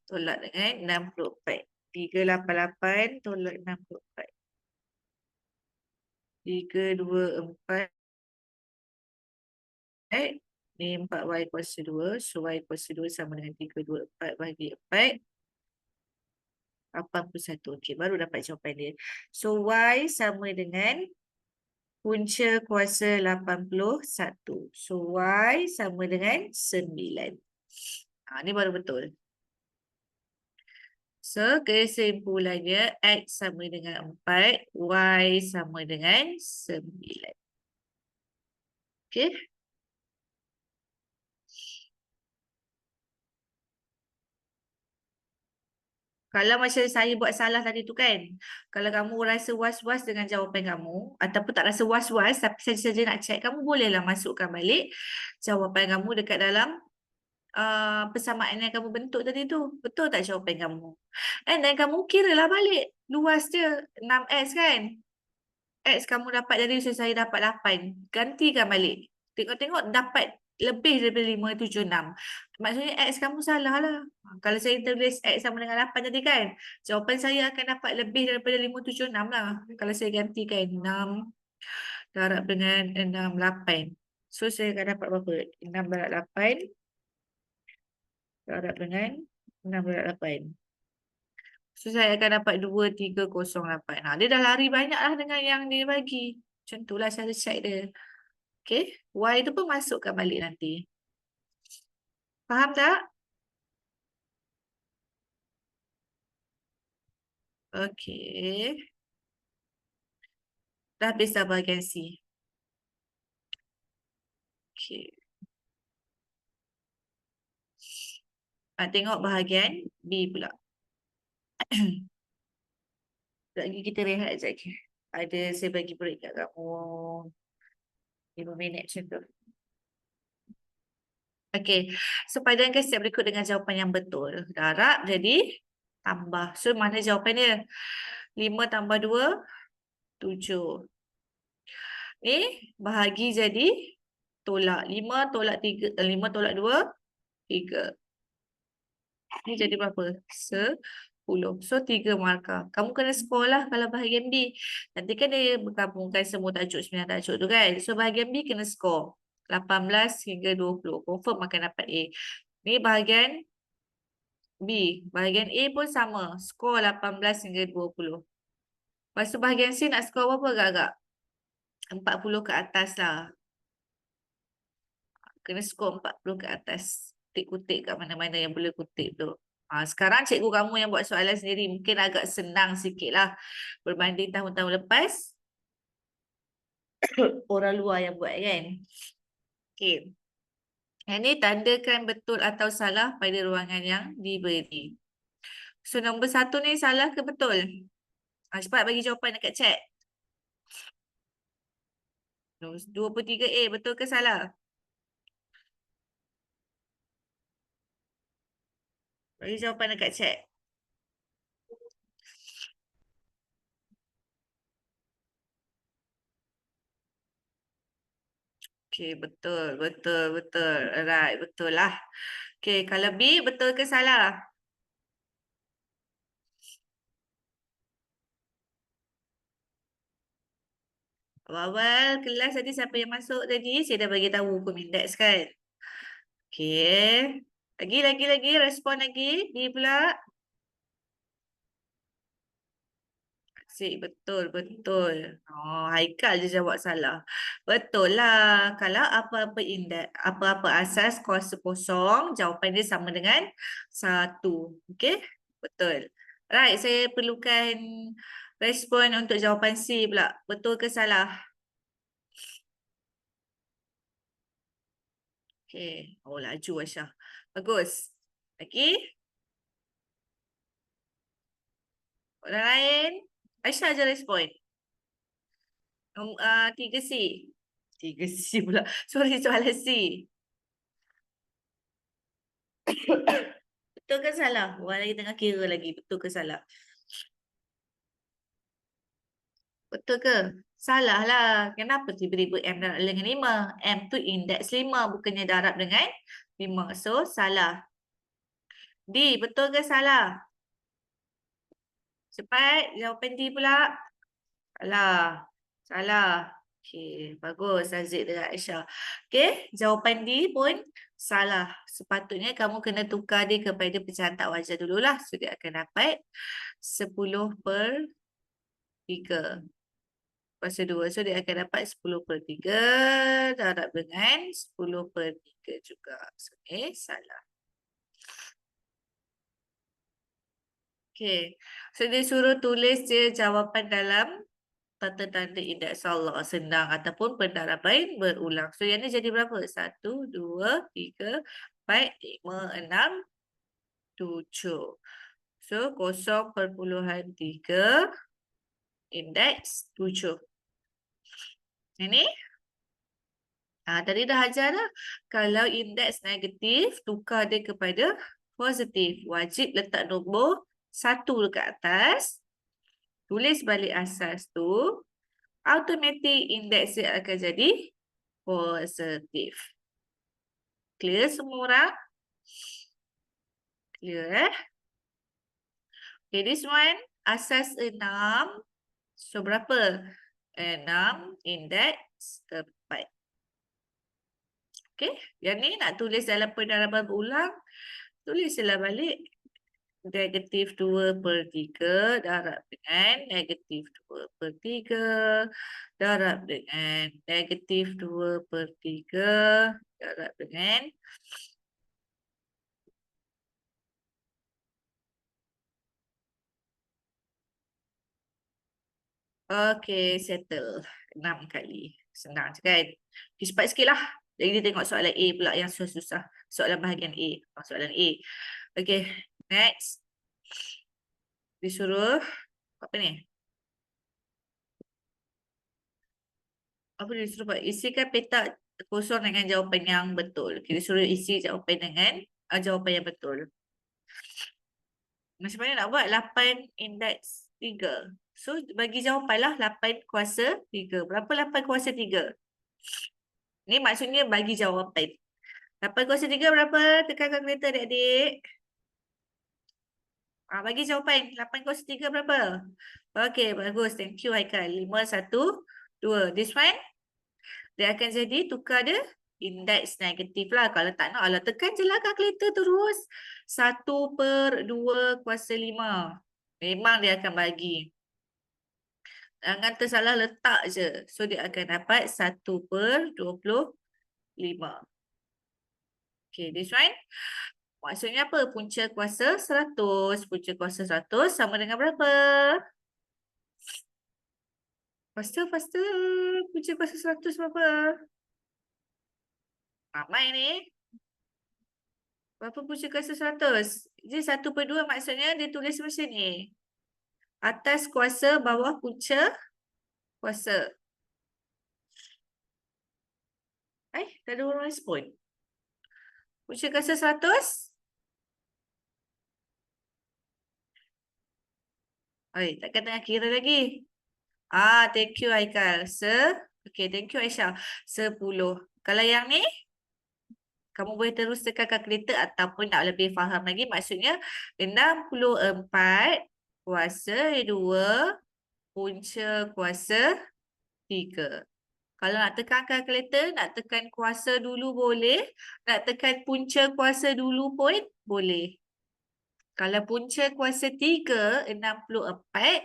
Tolak dengan 64. 388 tolak 64. 324. Ni 4Y kuasa 2. So, Y kuasa 2 sama dengan 324 bagi 4. 81. Okey, baru dapat jawapan dia. So, Y sama dengan punca kuasa 81. So, Y sama dengan 9. Ni baru betul. So, kesimpulannya X sama dengan 4, Y sama dengan 9. Okey. Kalau macam saya buat salah tadi tu kan, kalau kamu rasa was-was dengan jawapan kamu, ataupun tak rasa was-was tapi saja-saja nak check, kamu bolehlah masukkan balik jawapan kamu dekat dalam persamaan yang kamu bentuk tadi tu. Betul tak jawapan kamu? Dan kamu kiralah balik. Luas dia 6X kan? X kamu dapat dari saya dapat 8. Gantikan balik. Tengok-tengok dapat lebih daripada 576. Maksudnya X kamu salah lah. Kalau saya tulis X sama dengan 8 tadi kan, jawapan saya akan dapat lebih daripada 576 lah. Kalau saya gantikan 6 darab dengan 68. So, saya akan dapat berapa? 6 darab 8 darab dengan 6 darab 8. So, saya akan dapat 2308. Dia dah lari banyak lah dengan yang dia bagi. Macam itulah cara check dia. Okay. Y tu pun masukkan balik nanti. Faham tak? Okay. Dah habis dah bahagian C. Okay. Tengok bahagian B pula. Lagi kita rehat sekejap lagi. Ada saya bagi break kat kamu 5 minit macam tu. Okey. So, padankan step berikut dengan jawapan yang betul. Darab jadi tambah. So, mana jawapan dia? 5 tambah 2, 7. Ni bahagi jadi tolak. 5 tolak 3, 5 tolak 2, 3. Ni jadi berapa? 10. So, 3 markah. Kamu kena skor lah kalau bahagian B. Nanti kan dia bergabungkan semua tajuk 9 tajuk tu kan. So, bahagian B kena skor. 18 hingga 20. Confirm akan dapat A. Ni bahagian B. Bahagian A pun sama. Skor 18 hingga 20. Lepas tu bahagian C nak skor berapa agak-agak? 40 ke atas lah. Kena skor 40 ke atas. Kutip-kutip kat mana-mana yang boleh kutip tu. Sekarang cikgu kamu yang buat soalan sendiri. Mungkin agak senang sikit lah. Berbanding tahun-tahun lepas. Orang luar yang buat kan. Okay. Yang ni tandakan betul atau salah pada ruangan yang diberi. So nombor 1 ni salah ke betul? Cepat bagi jawapan dekat chat. 23A betul ke salah? Bagi jawapan dekat chat. Okay, betul, betul, betul. Alright, betul lah. Okay, kalau B betul ke salah? Awal-awal kelas tadi siapa yang masuk tadi? Saya dah bagi tahu hukum indeks kan? Okay. Lagi, respon lagi. B pula. Asyik, betul, betul. Haikal je jawab salah. Betul lah. Kalau apa-apa indeks, apa-apa asas kuasa kosong, jawapan dia sama dengan 1. Okay? Betul. Right, saya perlukan respon untuk jawapan C pula. Betul ke salah? Okay. Laju Aisyah. Bagus. Lagi? Orang lain? Aisyah je respon. 3C. 3C pula. Sorry, soalan C. Betul ke salah? Orang lagi tengah kira lagi. Betul ke salah? Betul ke? Salah lah. Kenapa tiba-tiba M darab dengan 5? M tu indeks 5. Bukannya darab dengan 5. So, salah. D, betul ke salah? Cepat. Jawapan D pula. Salah. Salah. Okey, bagus Aziz dengan Aisyah. Okey, jawapan D pun salah. Sepatutnya kamu kena tukar dia kepada pecahan tak wajar dululah. So, dia akan dapat 10/3. Kuasa 2. So, dia akan dapat 10/3 darab dengan 10/3 juga. So, ni salah. Okey. So, dia suruh tulis je jawapan dalam tanda-tanda indeks Allah. Senang ataupun pendaraban berulang. So, yang ni jadi berapa? 1, 2, 3, 4, 5, 6, 7. So, 0.3 indeks 7. Ini? Tadi dah ajar dah. Kalau indeks negatif, tukar dia kepada positif. Wajib letak nombor 1 dekat atas. Tulis balik asas tu. Automatik indeks dia akan jadi positif. Clear semua orang? Clear Okay, this one. Asas 6. So, berapa? 6 indeks 4. Okay, yang ni nak tulis dalam pendaraban berulang, tulislah balik. Negatif 2/3 darab dengan negatif 2/3 darab dengan negatif 2/3 darab dengan okay, settle. 6 kali. Senang je kan? Okay, cepat sikit lah. Jadi kita tengok soalan A pula yang susah-susah. Soalan bahagian A. Soalan A. Okay, next. Disuruh apa ni? Apa dia disuruh buat? Isikan petak kosong dengan jawapan yang betul. Kita suruh isi jawapan dengan jawapan yang betul. Macam mana nak buat? 8 indeks 3. So, bagi jawapan lah 8 kuasa 3. Berapa 8 kuasa 3? Ni maksudnya bagi jawapan. 8 kuasa 3 berapa? Tekan kalkulator adik-adik. Bagi jawapan. 8 kuasa 3 berapa? Okey, bagus. Thank you, Haikal. 5, 1, 2. This one? Dia akan jadi tukar dia indeks negatif lah. Kalau tak nak, alah tekan je lah kalkulator terus. 1/2 kuasa 5. Memang dia akan bagi. Jangan tersalah letak je. So, dia akan dapat 1/25. Okay, this one. Maksudnya apa? Punca kuasa 100. Punca kuasa 100 sama dengan berapa? Faster, faster. Punca kuasa 100 berapa? Ramai ni. Berapa punca kuasa 100? Jadi 1/2 maksudnya dia tulis macam ni. Atas kuasa, bawah punca kuasa. Tak ada orang respon. Punca kuasa 100? Takkan tengah kira lagi. Thank you Haikal. Okay, thank you Aisyah. 10. Kalau yang ni, kamu boleh terus tekan kalkulator ataupun nak lebih faham lagi. Maksudnya 64 kuasa 2 punca kuasa 3. Kalau nak tekan kalkulator, nak tekan kuasa dulu boleh. Nak tekan punca kuasa dulu pun boleh. Kalau punca kuasa 3, 64,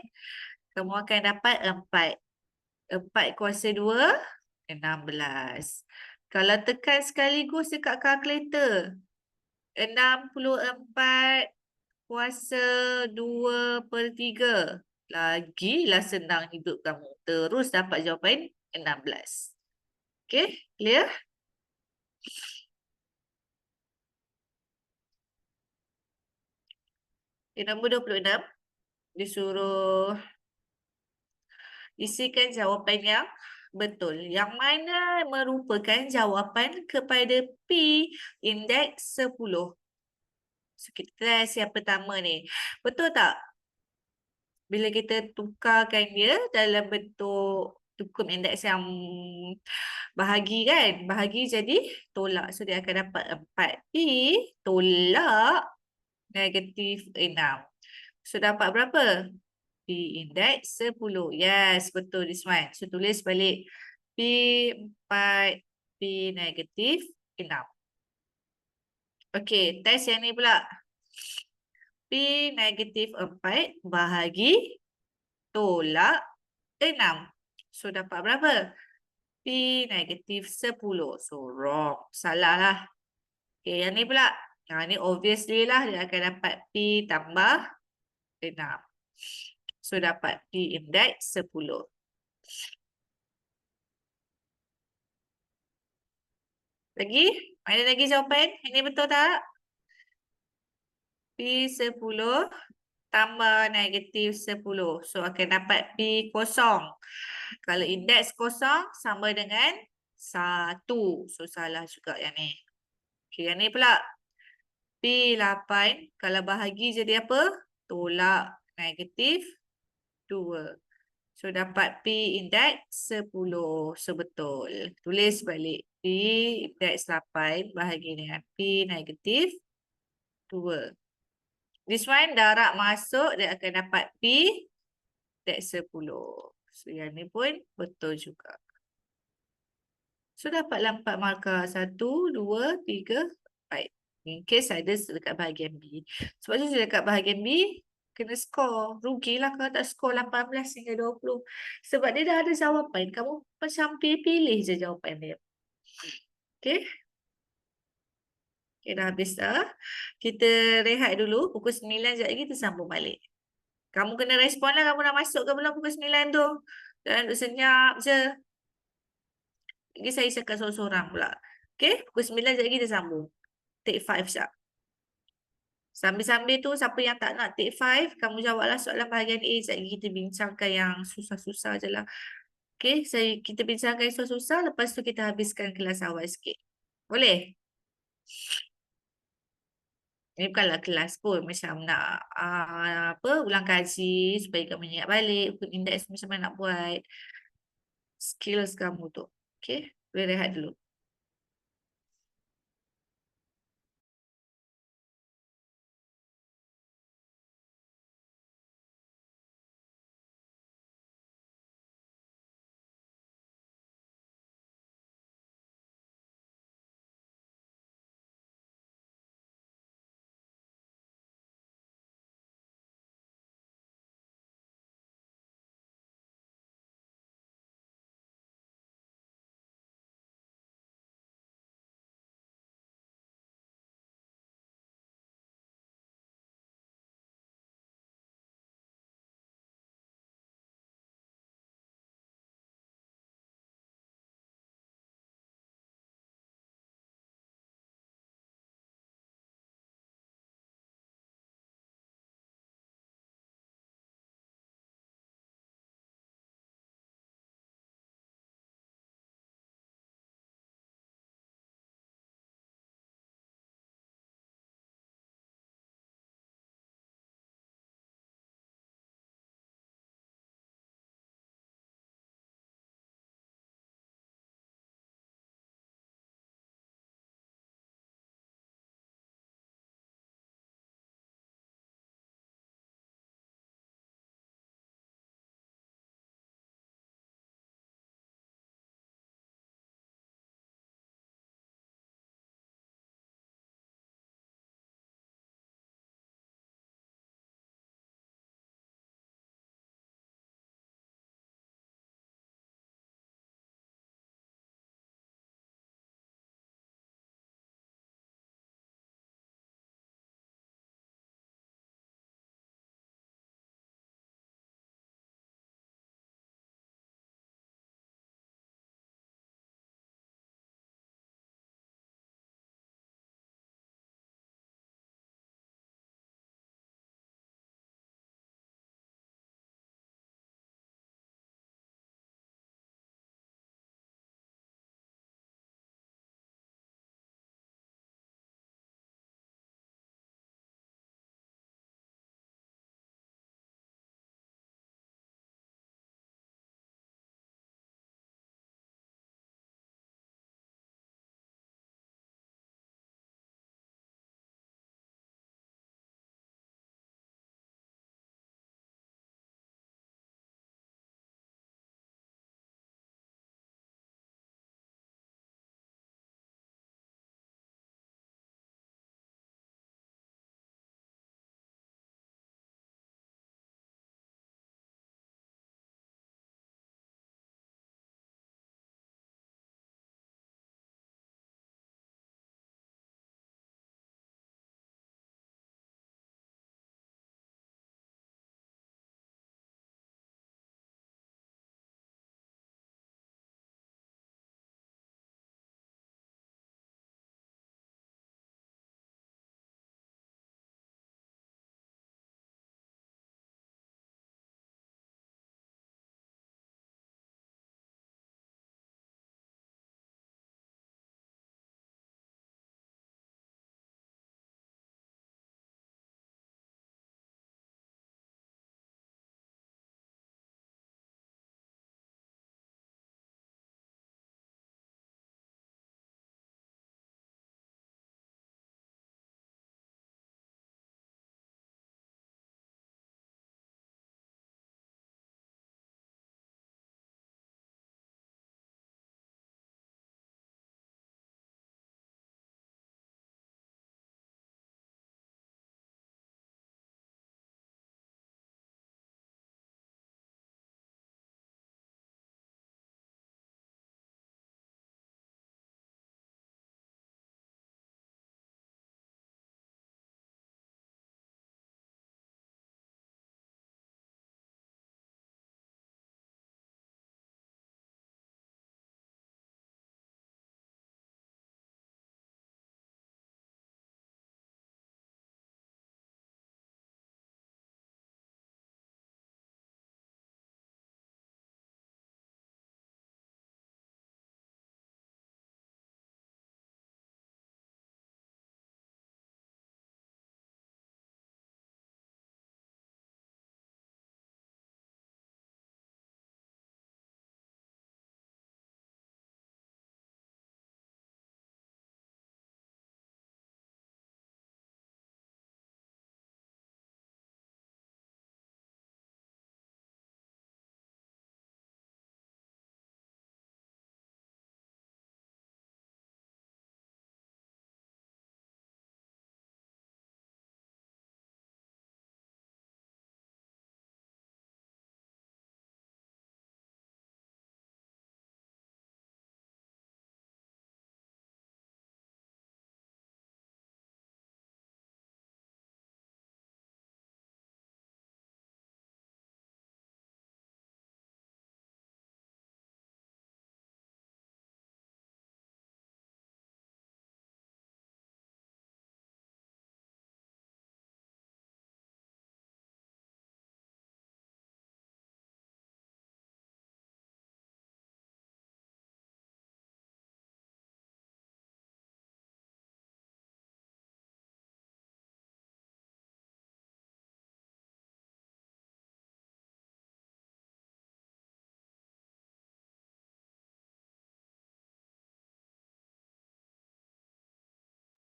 kamu akan dapat 4. 4 kuasa 2, 16. Kalau tekan sekaligus dekat kalkulator, 64 kuasa 2/3. Lagilah senang hidup kamu. Terus dapat jawapan 16. Okay, clear? Nombor 26. Disuruh isikan jawapan yang betul. Yang mana merupakan jawapan kepada P indeks 10. So, kita test yang pertama ni. Betul tak? Bila kita tukarkan dia dalam bentuk hukum indeks yang bahagi kan? Bahagi jadi tolak. So, dia akan dapat 4. P tolak -6. So, dapat berapa? P indeks 10. Yes, betul this one. So, tulis balik. P 4, P -6. Okey, test yang ni pula. P -4 bahagi tolak 6. So, dapat berapa? P -10. So, wrong. Salah lah. Okey, yang ni pula. Yang ni obviously lah dia akan dapat P tambah 6. So, dapat P indeks 10. Lagi? Ada lagi jawapan? Ini betul tak? P 10 tambah -10. So, akan dapat P kosong. Kalau indeks kosong sama dengan 1. So, salah juga yang ni. Okay, yang ni pula. P 8. Kalau bahagi jadi apa? Tolak -2. So, dapat P indeks 10. So, betul. Tulis balik. P indeks 8 bahagi dengan P -2. This one darab masuk, dia akan dapat P indeks 10. So, yang ni pun betul juga. So, dapatlah 4 markah. 1, 2, 3, 4. In case ada dekat bahagian B. Sebab tu dekat bahagian B, kena skor. Rugilah kalau tak skor 18 hingga 20. Sebab dia dah ada jawapan. Kamu macam pilih je jawapan dia. Okay. Okay, dah habis dah. Kita rehat dulu. Pukul 9 sekejap lagi kita sambung balik. Kamu kena respon lah. Kamu dah masuk ke belum pukul 9 tu? Jangan duduk senyap je. Lagi saya cakap seorang-seorang pula. Okay. Pukul 9 sekejap lagi kita sambung. Take 5 sekejap. Sambil-sambil tu, siapa yang tak nak take 5, kamu jawablah soalan bahagian A. Sekejap lagi kita bincangkan yang susah-susah je lah. Okay, kita bincangkan yang susah-susah. Lepas tu kita habiskan kelas awal sikit. Boleh? Ini bukanlah kelas pun. Macam nak ulang kaji supaya kamu ingat balik. Indeks macam mana nak buat. Skills kamu tu. Okay, boleh rehat dulu.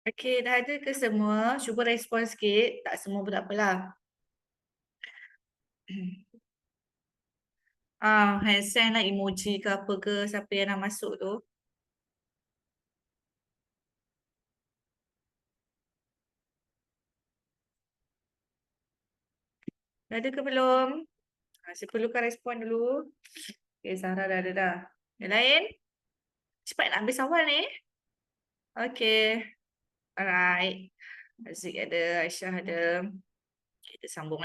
Okey, dah ada ke semua? Cuba respon sikit. Tak semua pun tak apalah. Hand sign lah, emoji ke apa ke, siapa yang dah masuk tu. Dah ada ke belum? Saya perlukan respon dulu. Okay, Zahra dah ada dah. Yang lain? Cepat nak habis awal ni. Okay. Alright. Aziz ada, Aisyah ada. Kita sambung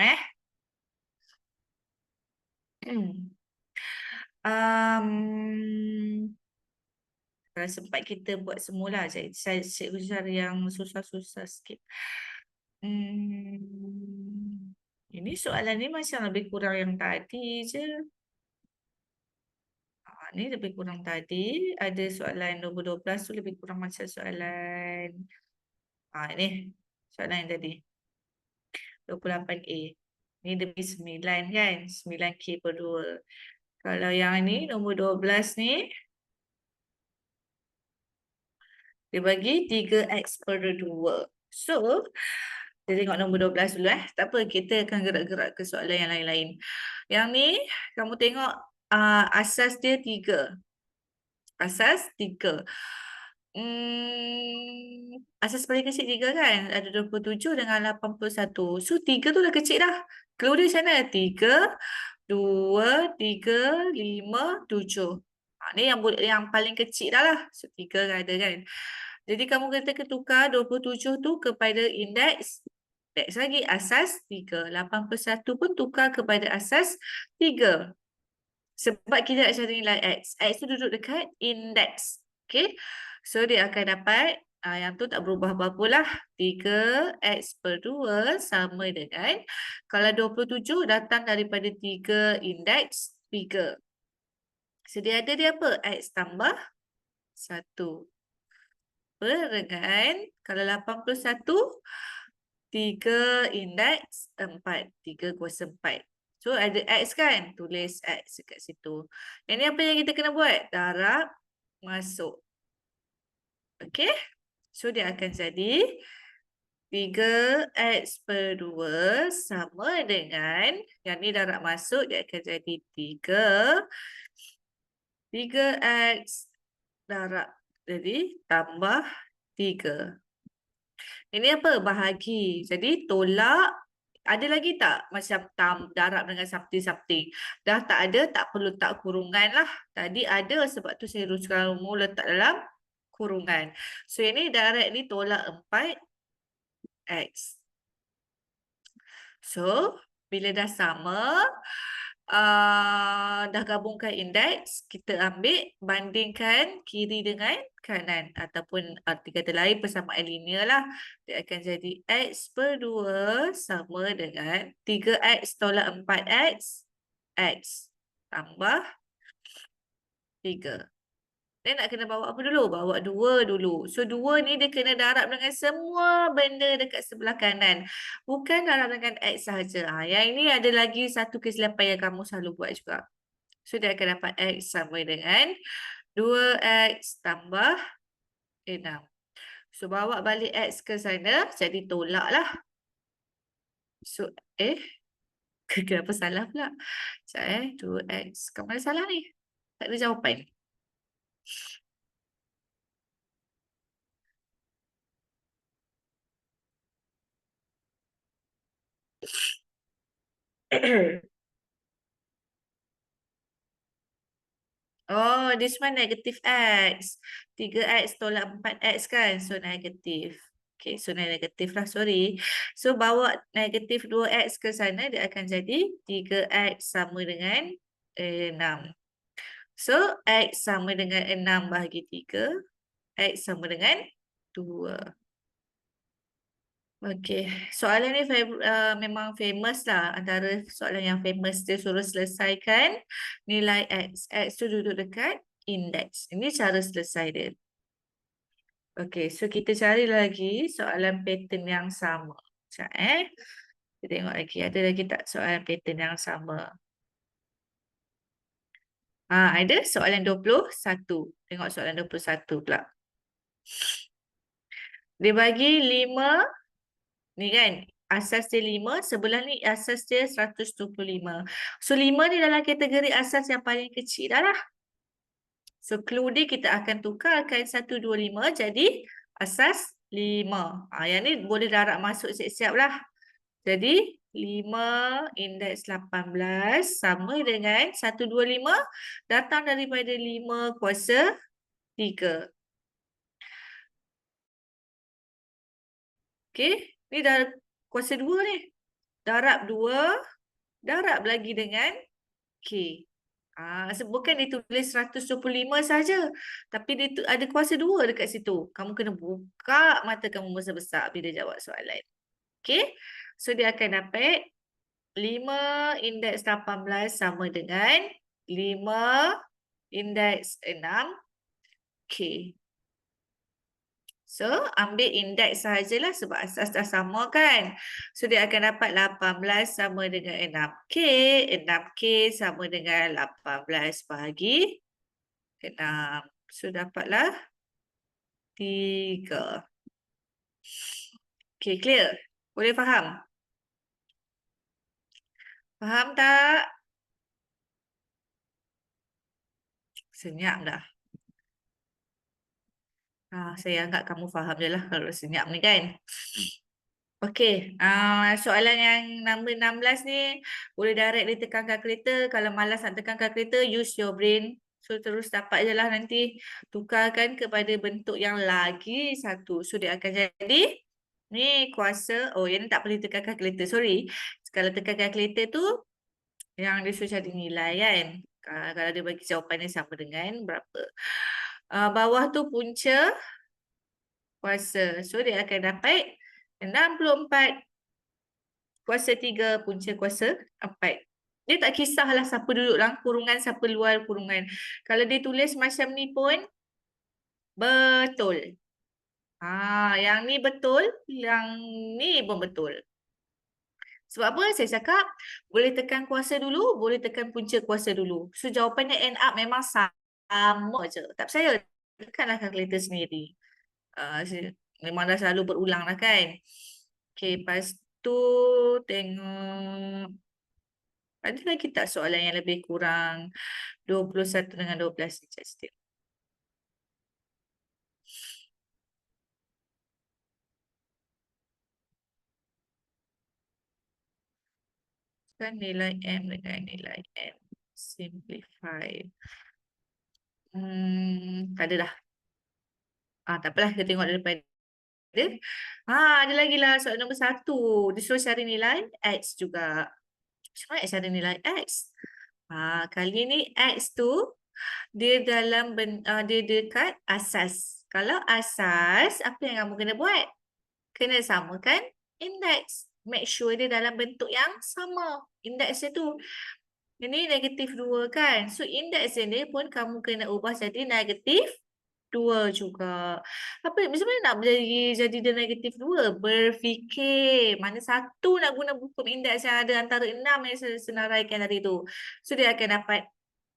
Kalau sempat kita buat semula. Saya cari yang susah-susah sikit. Ini soalan ni macam lebih kurang yang tadi je. Ni lebih kurang tadi. Ada soalan nombor 12 tu lebih kurang macam soalan. Ini soalan yang tadi. 28A. Ni lebih 9 kan? 9K per 2. Kalau yang ni nombor 12 ni. Dia bagi 3X per 2. So, kita tengok nombor 12 dulu Tak apa, kita akan gerak-gerak ke soalan yang lain-lain. Yang ni, kamu tengok asas dia 3. Asas 3. Asas paling kecil 3 kan? Ada 27 dengan 81. So, 3 tu dah kecil dah. Keluar dia macam mana? 3, 2, 3, 5, 7. Ni yang paling kecil dah lah. So, 3 kan ada kan? Jadi, kamu kata tukar 27 tu kepada indeks. Indeks lagi asas 3. 81 pun tukar kepada asas 3. Sebab kita nak cari nilai X. X tu duduk dekat indeks. Okay. So, dia akan dapat, yang tu tak berubah apa-apa lah. 3X per 2 sama dengan, kalau 27 datang daripada 3 indeks 3. So, dia ada dia apa? X tambah 1. Dengan, kalau 81, 3 indeks 4. 3 kuasa 4. So, ada X kan? Tulis X dekat situ. Yang ni apa yang kita kena buat? Darab masuk. Okey? So, dia akan jadi 3X per 2 sama dengan, yang ni darab masuk, dia akan jadi 3X darab. Jadi, tambah 3. Ini apa? Bahagi. Jadi, tolak. Ada lagi tak macam darab dengan something-something? Dah tak ada, tak perlu tak kurungan lah. Tadi ada sebab tu saya ruskan rumah letak dalam kurungan. So, ini direct ni tolak 4X. So, bila dah sama, dah gabungkan indeks, kita ambil bandingkan kiri dengan kanan. Ataupun arti kata lain persamaan linear lah. Dia akan jadi X per 2 sama dengan 3X tolak 4X. X tambah 3. Dia nak kena bawa apa dulu? Bawa 2 dulu. So, 2 ni dia kena darab dengan semua benda dekat sebelah kanan. Bukan darab dengan X sahaja. Yang ini ada lagi satu kesilapan yang kamu selalu buat juga. So, dia akan dapat X sama dengan 2X tambah 6. So, bawa balik X ke sana. Jadi, tolak lah. So, kenapa salah pula? Sekejap 2X. Kamu ada salah ni? Tak ada jawapan. Oh, this one negative X. 3X tolak 4X kan? So, negatif. Okay, so negatif lah, sorry. So, bawa negatif 2X ke sana, dia akan jadi 3X sama dengan 6. So, X sama dengan 6 bahagi 3. X sama dengan 2. Okey, soalan ni memang famous lah. Antara soalan yang famous, dia suruh selesaikan nilai X. X tu duduk dekat indeks. Ini cara selesai dia. Okey, so kita cari lagi soalan pattern yang sama. Sekejap Kita tengok lagi. Ada lagi tak soalan pattern yang sama? Ada soalan 21. Tengok soalan 21 pula. Dia bagi 5, ni kan, asas dia 5, sebelah ni asas dia 125. So 5 ni dalam kategori asas yang paling kecil dah lah. So clue dia kita akan tukarkan 125 jadi asas 5. Yang ni boleh darab masuk siap-siap lah. Jadi 5 indeks 18 sama dengan 125 datang daripada 5 kuasa 3. Okey, ni dah kuasa 2 ni. Darab 2, darab lagi dengan K. Bukan dia tulis 125 saja, tapi dia ada kuasa 2 dekat situ. Kamu kena buka mata kamu besar-besar bila jawab soalan. Okey, so dia akan dapat 5 indeks 18 sama dengan 5 indeks 6 K. So, ambil indeks sahajalah sebab asas dah sama kan. So, dia akan dapat 18 sama dengan 6K. 6K sama dengan 18 bahagi 6. So, dapatlah 3. Okay, clear? Boleh faham? Faham tak? Senyap dah. Saya anggap kamu faham je lah kalau senyap ni kan. Okey, soalan yang nombor 16 ni boleh direct dia tekan kalkulator. Kalau malas nak tekan kalkulator, use your brain. So terus dapat je lah nanti. Tukarkan kepada bentuk yang lagi satu. So dia akan jadi ni kuasa. Oh, yang ni tak boleh tekan kalkulator. Sorry. Kalau tekan kalkulator tu yang dia suruh cari nilai kan. Kalau dia bagi jawapannya sama dengan berapa. Bawah tu punca kuasa. So dia akan dapat 64 kuasa 3 punca kuasa 4. Dia tak kisahlah siapa duduk dalam kurungan, siapa luar kurungan. Kalau dia tulis macam ni pun betul. Yang ni betul, yang ni pun betul. Sebab apa? Saya cakap boleh tekan kuasa dulu, boleh tekan punca kuasa dulu. So jawapannya end up memang sama je. Tak percaya? Tekanlah kalkulator sendiri. Memang dah selalu berulang lah kan. Okay, lepas tu tengok. Ada lagi tak soalan yang lebih kurang 21 dengan 12 ni, Justin? Kan nilai M dengan nilai N. Simplify. Tak ada dah. Tak apalah, kita tengok daripada. Ada lagi lah soalan nombor 1. Dia suruh cari nilai X juga. Macam mana cari nilai X? Kali ni X tu dia dia dekat asas. Kalau asas, apa yang kamu kena buat? Kena samakan indeks. Make sure dia dalam bentuk yang sama. Indeks dia tu. Ini negatif 2 kan? So, indeks dia pun kamu kena ubah jadi negatif 2 juga. Macam mana nak jadi dia negatif 2? Berfikir. Mana satu nak guna buku indeks yang ada antara 6 yang saya senaraikan tadi tu. So, dia akan dapat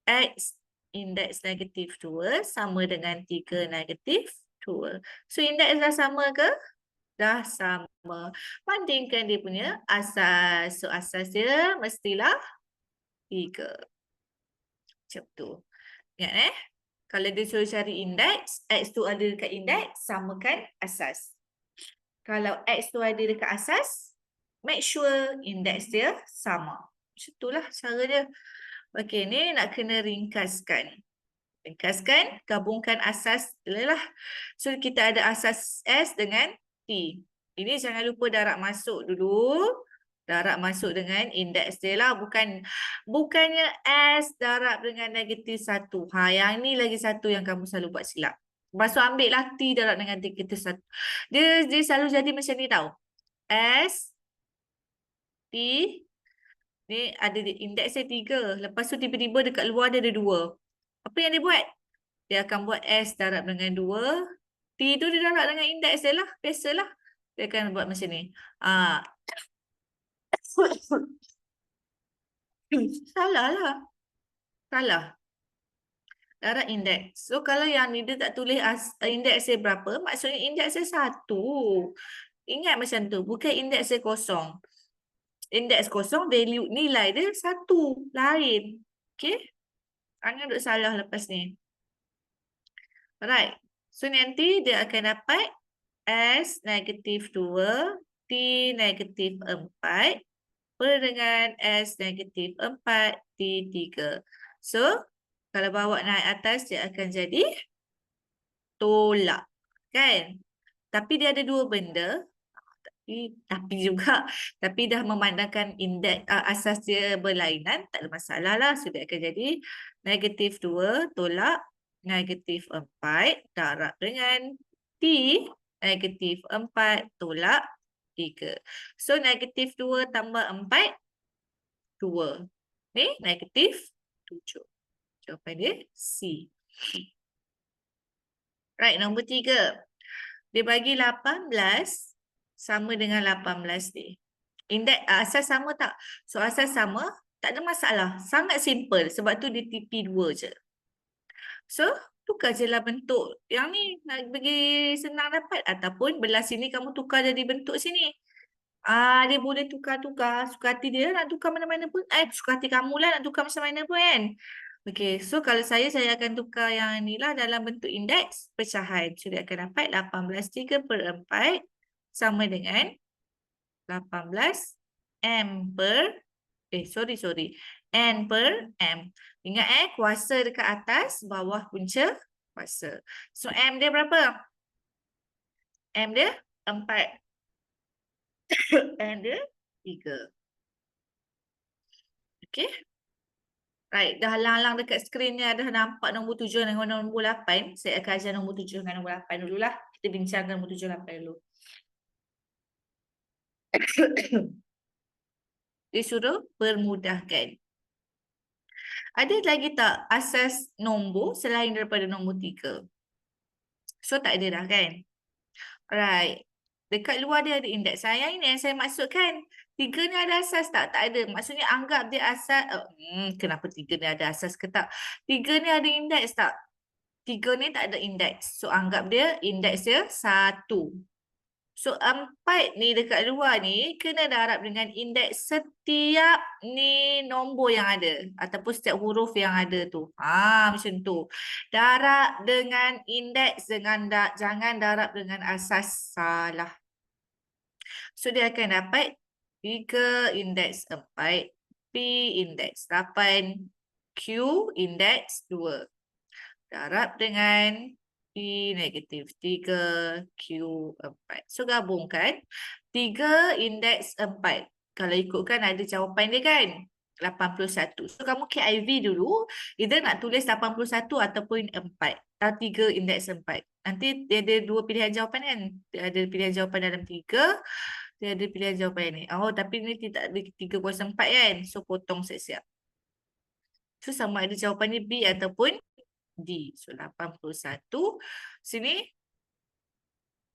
X indeks negatif 2 sama dengan 3 negatif 2. So, indeks dah sama ke? Dah sama. Bandingkan dia punya asas. So, asas dia mestilah 3. Macam tu. Ingat kalau dia suruh cari indeks, X tu ada dekat indeks, samakan asas. Kalau X tu ada dekat asas, make sure indeks dia sama. Macam itulah cara dia. Okey, ni nak kena ringkaskan. Ringkaskan, gabungkan asas. Lah. So, kita ada asas S dengan T. Ini jangan lupa darab masuk dulu. Darab masuk dengan indeks dia lah. Bukannya S darab dengan negatif 1. Yang ni lagi satu yang kamu selalu buat silap. Lepas tu ambil lah T darab dengan negatif 1. Dia selalu jadi macam ni tau. S, T, ni ada indeks dia 3. Lepas tu tiba-tiba dekat luar dia ada 2. Apa yang dia buat? Dia akan buat S darab dengan 2. T tu dia darab dengan indeks dia lah. Biasalah. Dia akan buat macam ni. Salah lah. Salah. darab indeks. So kalau yang ni dia tak tulis indeks dia berapa, maksudnya indeks dia 1. Ingat macam tu, bukan indeks dia kosong. Indeks kosong, value nilai dia 1, lain. Okay? Jangan duk salah lepas ni. Alright. So nanti dia akan dapat S -2, T -4 per dengan S -4, T 3. So, kalau bawa naik atas, dia akan jadi tolak. Kan? Tapi dia ada dua benda. Tapi juga, tapi dah memandangkan indeks asas dia berlainan, tak ada masalah lah. So, dia akan jadi -2 tolak -4 darab dengan T -4 tolak 3. So, -2 tambah 4, 2. Ni -7. Jawapan dia C. Right, nombor 3. Dia bagi 18 sama dengan 18 ni. Indeks asas sama tak? So, asas sama, tak ada masalah. Sangat simple sebab tu dia TP2 je. So, tukar je lah bentuk. Yang ni nak bagi senang dapat. Ataupun belah sini kamu tukar jadi bentuk sini. Dia boleh tukar-tukar. Suka hati dia nak tukar mana-mana pun. Suka hati kamu lah nak tukar macam mana pun kan. Okey, so kalau saya akan tukar yang ni lah dalam bentuk indeks pecahan. So, dia akan dapat 18/3/4 sama dengan 18 M per, sorry. N per M. Ingat kuasa dekat atas, bawah punca kuasa. So, M dia berapa? M dia 4. N dia 3. Okey. Right, dah halang-halang dekat skrin ni ada nampak nombor 7 dengan nombor 8. Saya akan ajar nombor 7 dengan nombor 8 dululah. Kita bincangkan nombor 7 dan 8 dulu. Dia suruh permudahkan. Ada lagi tak asas nombor selain daripada nombor 3? So, tak ada dah kan? Alright. Dekat luar dia ada indeks. Yang ini yang saya maksudkan. 3 ni ada asas tak? Tak ada. Maksudnya anggap dia asas. Kenapa 3 ni ada asas ke tak? 3 ni ada indeks tak? 3 ni tak ada indeks. So, anggap dia indeks dia 1. So, 4 ni dekat luar ni kena darab dengan indeks setiap ni nombor yang ada. Ataupun setiap huruf yang ada tu. Macam tu. Darab dengan indeks, jangan darab dengan asas. Salah. So, dia akan dapat 3 indeks 4, P indeks 8, Q indeks 2. Darab dengan P -3, Q 4. So, gabungkan 3 indeks 4. Kalau ikutkan ada jawapan dia kan? 81. So, kamu KIV dulu. Either nak tulis 81 ataupun 4. 3 indeks 4. Nanti dia ada 2 pilihan jawapan kan? Dia ada pilihan jawapan dalam 3. Dia ada pilihan jawapan ni. Tapi ni tidak ada 304 kan? So, potong siap-siap. So, sama ada jawapannya B ataupun D. So, 81. Sini,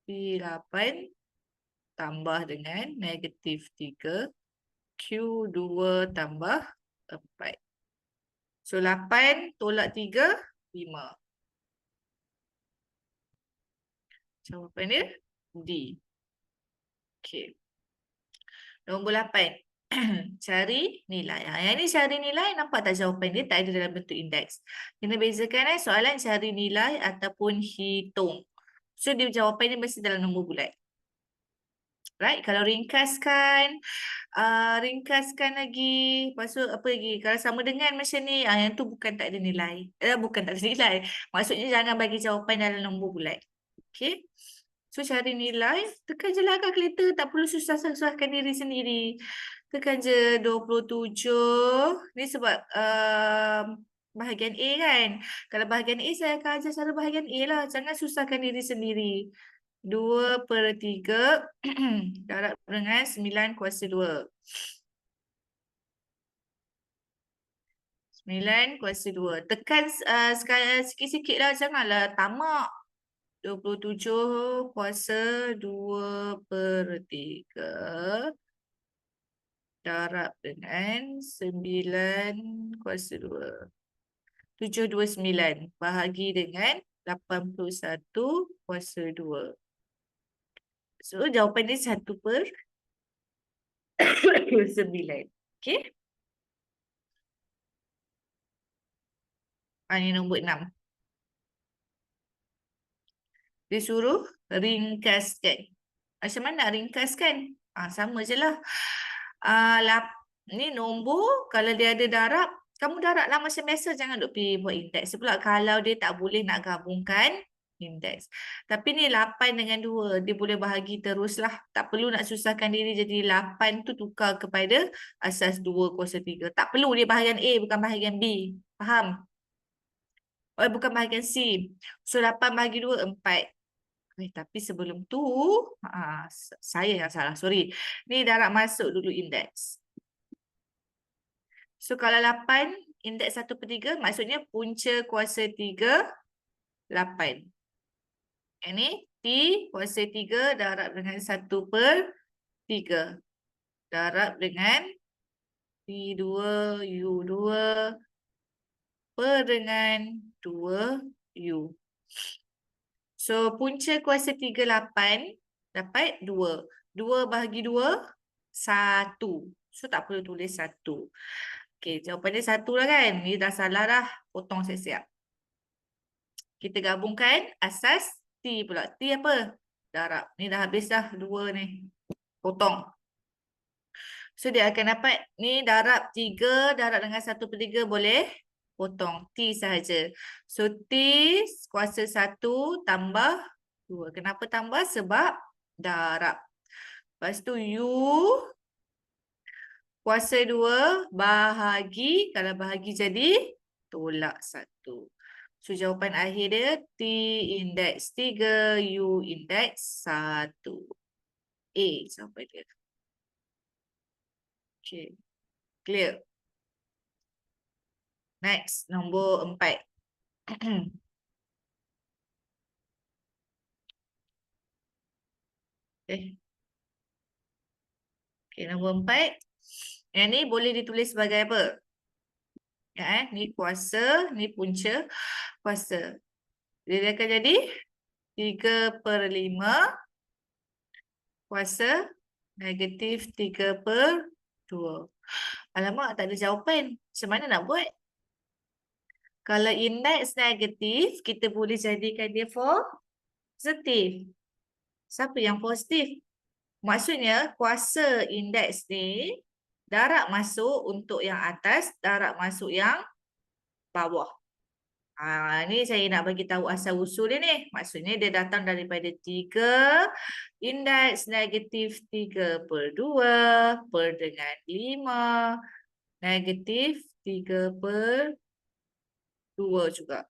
P8 tambah dengan -3. Q2 tambah 4. So, 8 tolak 3, 5. Jawapan dia D. Okey. Nombor 8. Cari nilai. Yang ni cari nilai, nampak tak jawapan dia tak ada dalam bentuk indeks. Kena bezakan soalan cari nilai ataupun hitung. So, dia jawapan dia mesti dalam nombor bulat. Right? Kalau ringkaskan lagi. Lepas tu apa lagi? Kalau sama dengan macam ni, yang tu bukan tak ada nilai. Bukan tak ada nilai. Maksudnya jangan bagi jawapan dalam nombor bulat. Okay? So, cari nilai. Tekan je lah kalkulator. Tak perlu susah-susahkan diri sendiri. Tekan je 27. Ni sebab bahagian A kan. Kalau bahagian A, saya akan ajar cara bahagian A lah. Jangan susahkan diri sendiri. 2/3 darab dengan 9 kuasa 2. 9 kuasa 2. Tekan sikit-sikit lah. Janganlah tamak. 27 kuasa 2/3 darab dengan 9 kuasa 2. 729 bahagi dengan 81 kuasa 2. So, jawapan dia 1/9. Okey. Ini nombor 6. Dia suruh ringkaskan. Macam mana nak ringkaskan? Sama je lah. Ni nombor, kalau dia ada darab, kamu darab lah macam biasa. Jangan duk pergi buat indeks pula. Kalau dia tak boleh nak gabungkan indeks. Tapi ni 8 dengan 2. Dia boleh bahagi teruslah. Tak perlu nak susahkan diri. Jadi 8 tu tukar kepada asas 2 kuasa 3. Tak perlu dia bahagian A, bukan bahagian B. Faham? Bukan bahagian C. So 8 bahagi 2, 4. Tapi sebelum tu, saya yang salah. Sorry. Ni darab masuk dulu indeks. So kalau 8, indeks 1/3, maksudnya punca kuasa 3, 8. Ini T kuasa 3 darab dengan 1/3. Darab dengan T2, U2 per dengan 2U. So, punca kuasa 3, 8 dapat 2. 2 bahagi 2, 1. So, tak perlu tulis 1. Okey, jawapan dia 1 lah kan? Ni dah salah dah. Potong siap-siap. Kita gabungkan asas T pula. T apa? Darab. Ni dah habis dah 2 ni. Potong. So, dia akan dapat ni darab 3, darab dengan 1/3 boleh potong. T sahaja. So, T kuasa 1 tambah 2. Kenapa tambah? Sebab darab. Lepas tu U kuasa 2 bahagi. Kalau bahagi jadi tolak 1. So, jawapan akhir dia T indeks 3, U indeks 1. A jawapan dia. Okay. Clear. Next, nombor 4. Okay, nombor 4. Yang ni boleh ditulis sebagai apa? Ya, ni kuasa, ni punca kuasa. Dia akan jadi 3/5 kuasa negatif 3/2. Alamak, tak ada jawapan. Macam mana nak buat? Kalau indeks negatif, kita boleh jadikan dia positif. Siapa yang positif? Maksudnya, kuasa indeks ni, darab masuk untuk yang atas, darab masuk yang bawah. Ni saya nak bagi tahu asal usul dia ni. Maksudnya dia datang daripada 3, indeks negatif 3/2 per dengan 5, negatif 3/2 juga.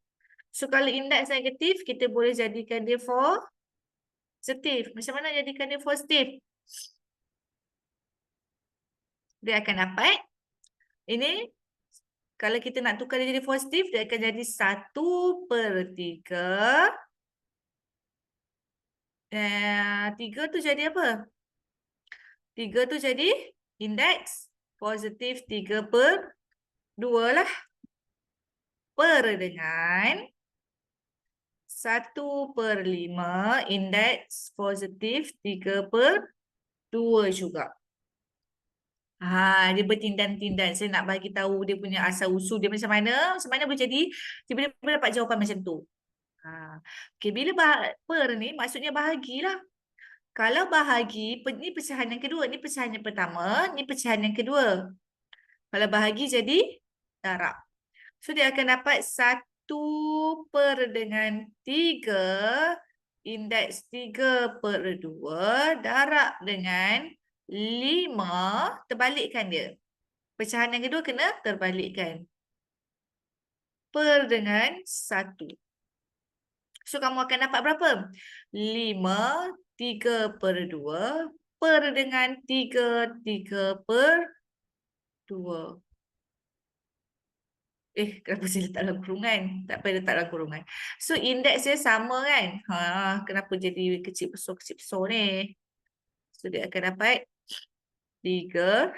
So, kalau indeks negatif, kita boleh jadikan dia positif. Macam mana jadikan dia positif? Dia akan dapat, ini, kalau kita nak tukar dia jadi positif, dia akan jadi 1/3. 3 tu jadi apa? 3 tu jadi indeks positif 3/2 lah. Per dengan 1/5 indeks positif 3/2 juga. Dia bertindan-tindan. Saya nak bagi tahu dia punya asal usul dia macam mana. Macam mana boleh jadi tiba-tiba dapat jawapan macam tu. Okay, bila per ni maksudnya bahagilah. Kalau bahagi, ni pecahan yang kedua. Ni pecahan yang pertama, ni pecahan yang kedua. Kalau bahagi jadi darab. So, dia akan dapat 1/3 indeks 3/2 darab dengan 5, terbalikkan dia. Pecahan yang kedua kena terbalikkan. Per dengan 1. So, kamu akan dapat berapa? 5 3/2 per dengan 3 3/2. Kenapa saya letak dalam kurungan? Tak payah letak dalam kurungan. So, indeks dia sama kan? Kenapa jadi kecil besar ni? So, dia akan dapat 3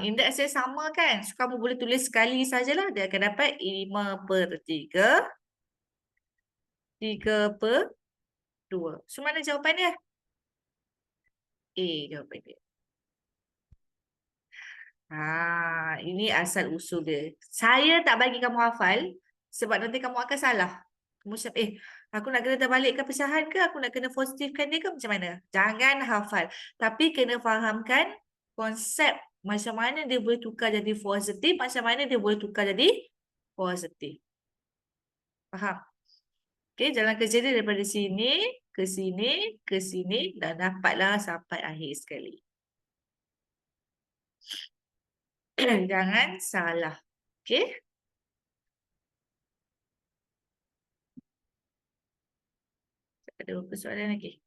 Indeks dia sama kan? So, kamu boleh tulis sekali sajalah. Dia akan dapat 5/3. 3/2. So, mana jawapan dia? A jawapan dia. Ini asal usul dia. Saya tak bagi kamu hafal sebab nanti kamu akan salah. Kamu cakap, aku nak kena terbalikkan pecahan ke? Aku nak kena positifkan dia ke? Macam mana? Jangan hafal. Tapi kena fahamkan konsep macam mana dia boleh tukar jadi positif, macam mana dia boleh tukar jadi positif. Faham? Okey, jalan kerja dia daripada sini, ke sini, ke sini dan dapatlah sampai akhir sekali. Jangan salah. Okey? Ada beberapa soalan lagi.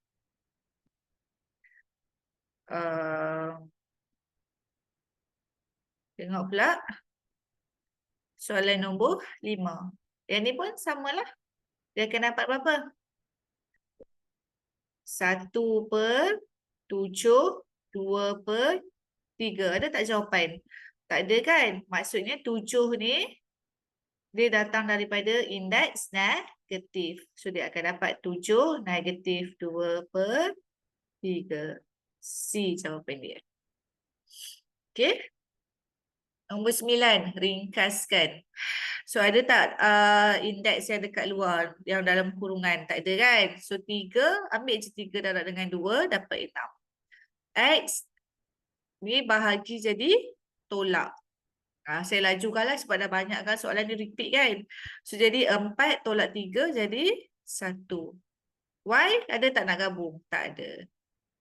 Tengok pula. Soalan nombor 5. Yang ni pun samalah. Dia akan dapat berapa? 1/7, 2/3. Ada tak jawapan? Tak ada kan? Maksudnya 7 ni dia datang daripada indeks negatif. So dia akan dapat 7 negatif 2/3. C jawapan dia. Okey? Nombor 9, ringkaskan. So ada tak indeks yang dekat luar, yang dalam kurungan? Tak ada kan? So 3, ambil je 3 darab dengan 2, dapat 6. X ni bahagi jadi tolak. Saya lajukanlah sebab dah banyak kan soalan ni repeat kan. So jadi 4 tolak 3 jadi 1. Y ada tak nak gabung? Tak ada.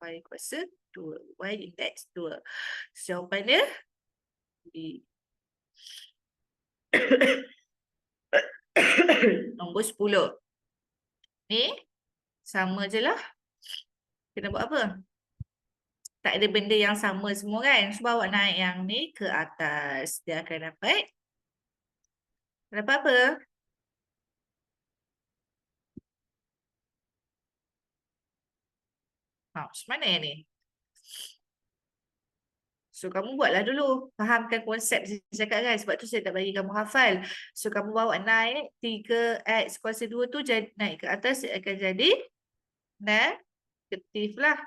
Y kuasa 2. Y indeks 2. So, jawapan dia B. Nombor 10. Ni sama je lah. Kena buat apa? Tak ada benda yang sama semua kan? So, bawa naik yang ni ke atas. Dia akan dapat apa? Macam mana yang ni? So, kamu buatlah dulu. Fahamkan konsep saya cakap kan? Sebab tu saya tak bagi kamu hafal. So, kamu bawa naik 3x kuasa 2 tu jadi, naik ke atas, dia akan jadi negatif lah.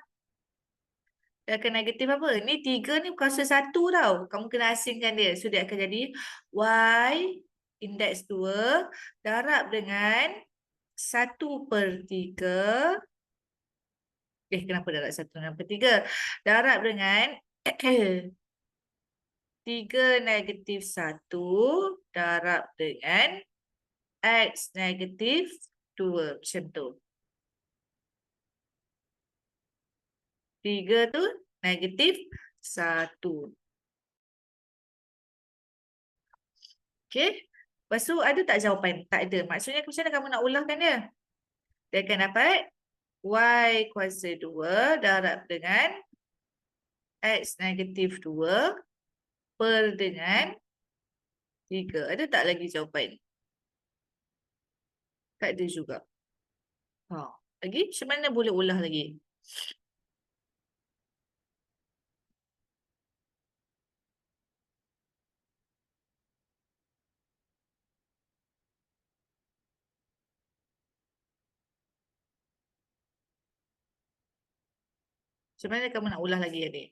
Dia akan negatif apa? Ni 3 ni kuasa 1 tau. Kamu kena asingkan dia. So, dia akan jadi y indeks 2 darab dengan 1/3. Kenapa darab 1/3? Darab dengan 3 negatif 1 darab dengan X negatif 2. Macam tu. 3 tu negatif 1. Okey. Lepas tu ada tak jawapan? Tak ada. Maksudnya macam mana kamu nak ulahkan dia? Dia akan dapat Y kuasa 2 darab dengan X negatif 2 per dengan 3. Ada tak lagi jawapan? Tak ada juga. Lagi? Macam mana boleh ulah lagi? Macam mana kamu nak ulah lagi ni?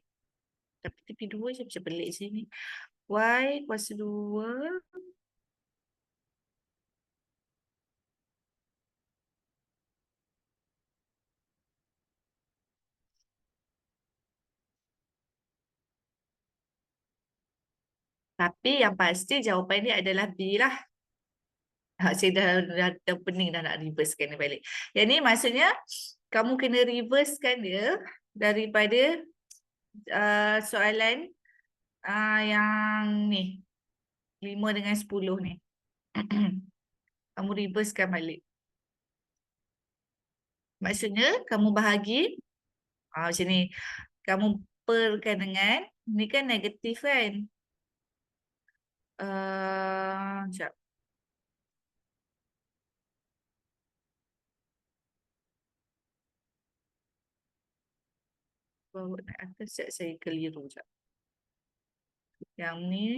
Tapi TP2 je macam pelik sini. Y kuasa 2. Tapi yang pasti jawapan dia adalah B lah. Saya dah pening dah nak reversekan dia balik. Yang ni maksudnya kamu kena reversekan dia daripada soalan yang ni 5 dengan 10 ni. Kamu reversekan balik. Maksudnya kamu bahagi macam ni. Kamu perkan dengan ni kan negatif kan? Sekejap. Bawa naik atas, saya keliru sekejap. Yang ni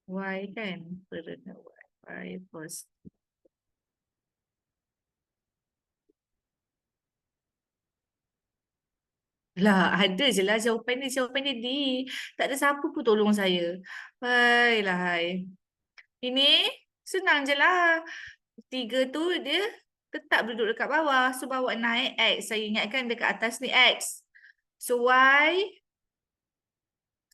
Y kan? Pernah Y first. Lah, ada je lah jawapan dia. Jawapan dia D. Tak ada siapa pun tolong saya. Baiklah, hai. Ini senang je lah. 3 tu dia tetap duduk dekat bawah. So, bawa naik X. Saya ingatkan dekat atas ni X. So, Y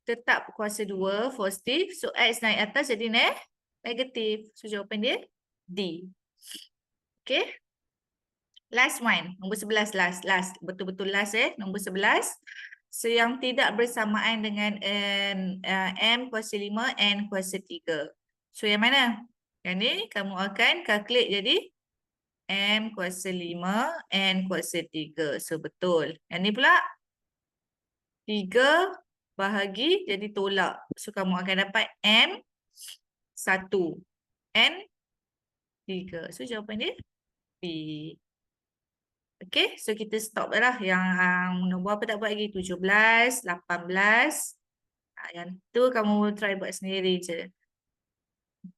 tetap kuasa 2, positif. So, X naik atas jadi negatif. So, jawapan dia D. Okay. Last one. Nombor 11 last. Last. Betul-betul last Nombor 11. So, yang tidak bersamaan dengan M kuasa 5, N kuasa 3. So, yang mana? Yang ni kamu akan calculate jadi M kuasa 5, N kuasa 3. So, betul. Yang ni pula 3 bahagi jadi tolak. So, kamu akan dapat M 1, N 3. So, jawapan dia B. Okay, so kita stop dah lah. Yang nombor apa tak buat lagi? 17, 18. Yang tu kamu try buat sendiri je.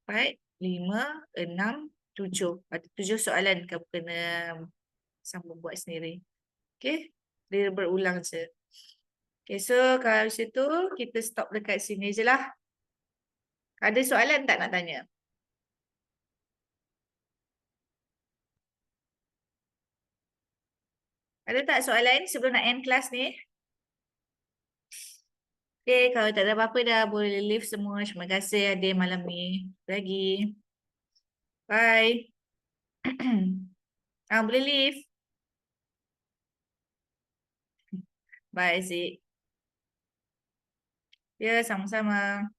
4, 5, 6, 7. Ada 7 soalan kamu kena sambung buat sendiri. Okay, dia berulang je. Okay, so kalau macam tu kita stop dekat sini je lah. Ada soalan tak nak tanya? Ada tak soalan sebelum nak end kelas ni? Okay, kalau tak ada apa-apa dah boleh leave semua. Terima kasih hadir malam ni. Lagi. Bye. Boleh leave. Bye, Zik. Ya, sama-sama.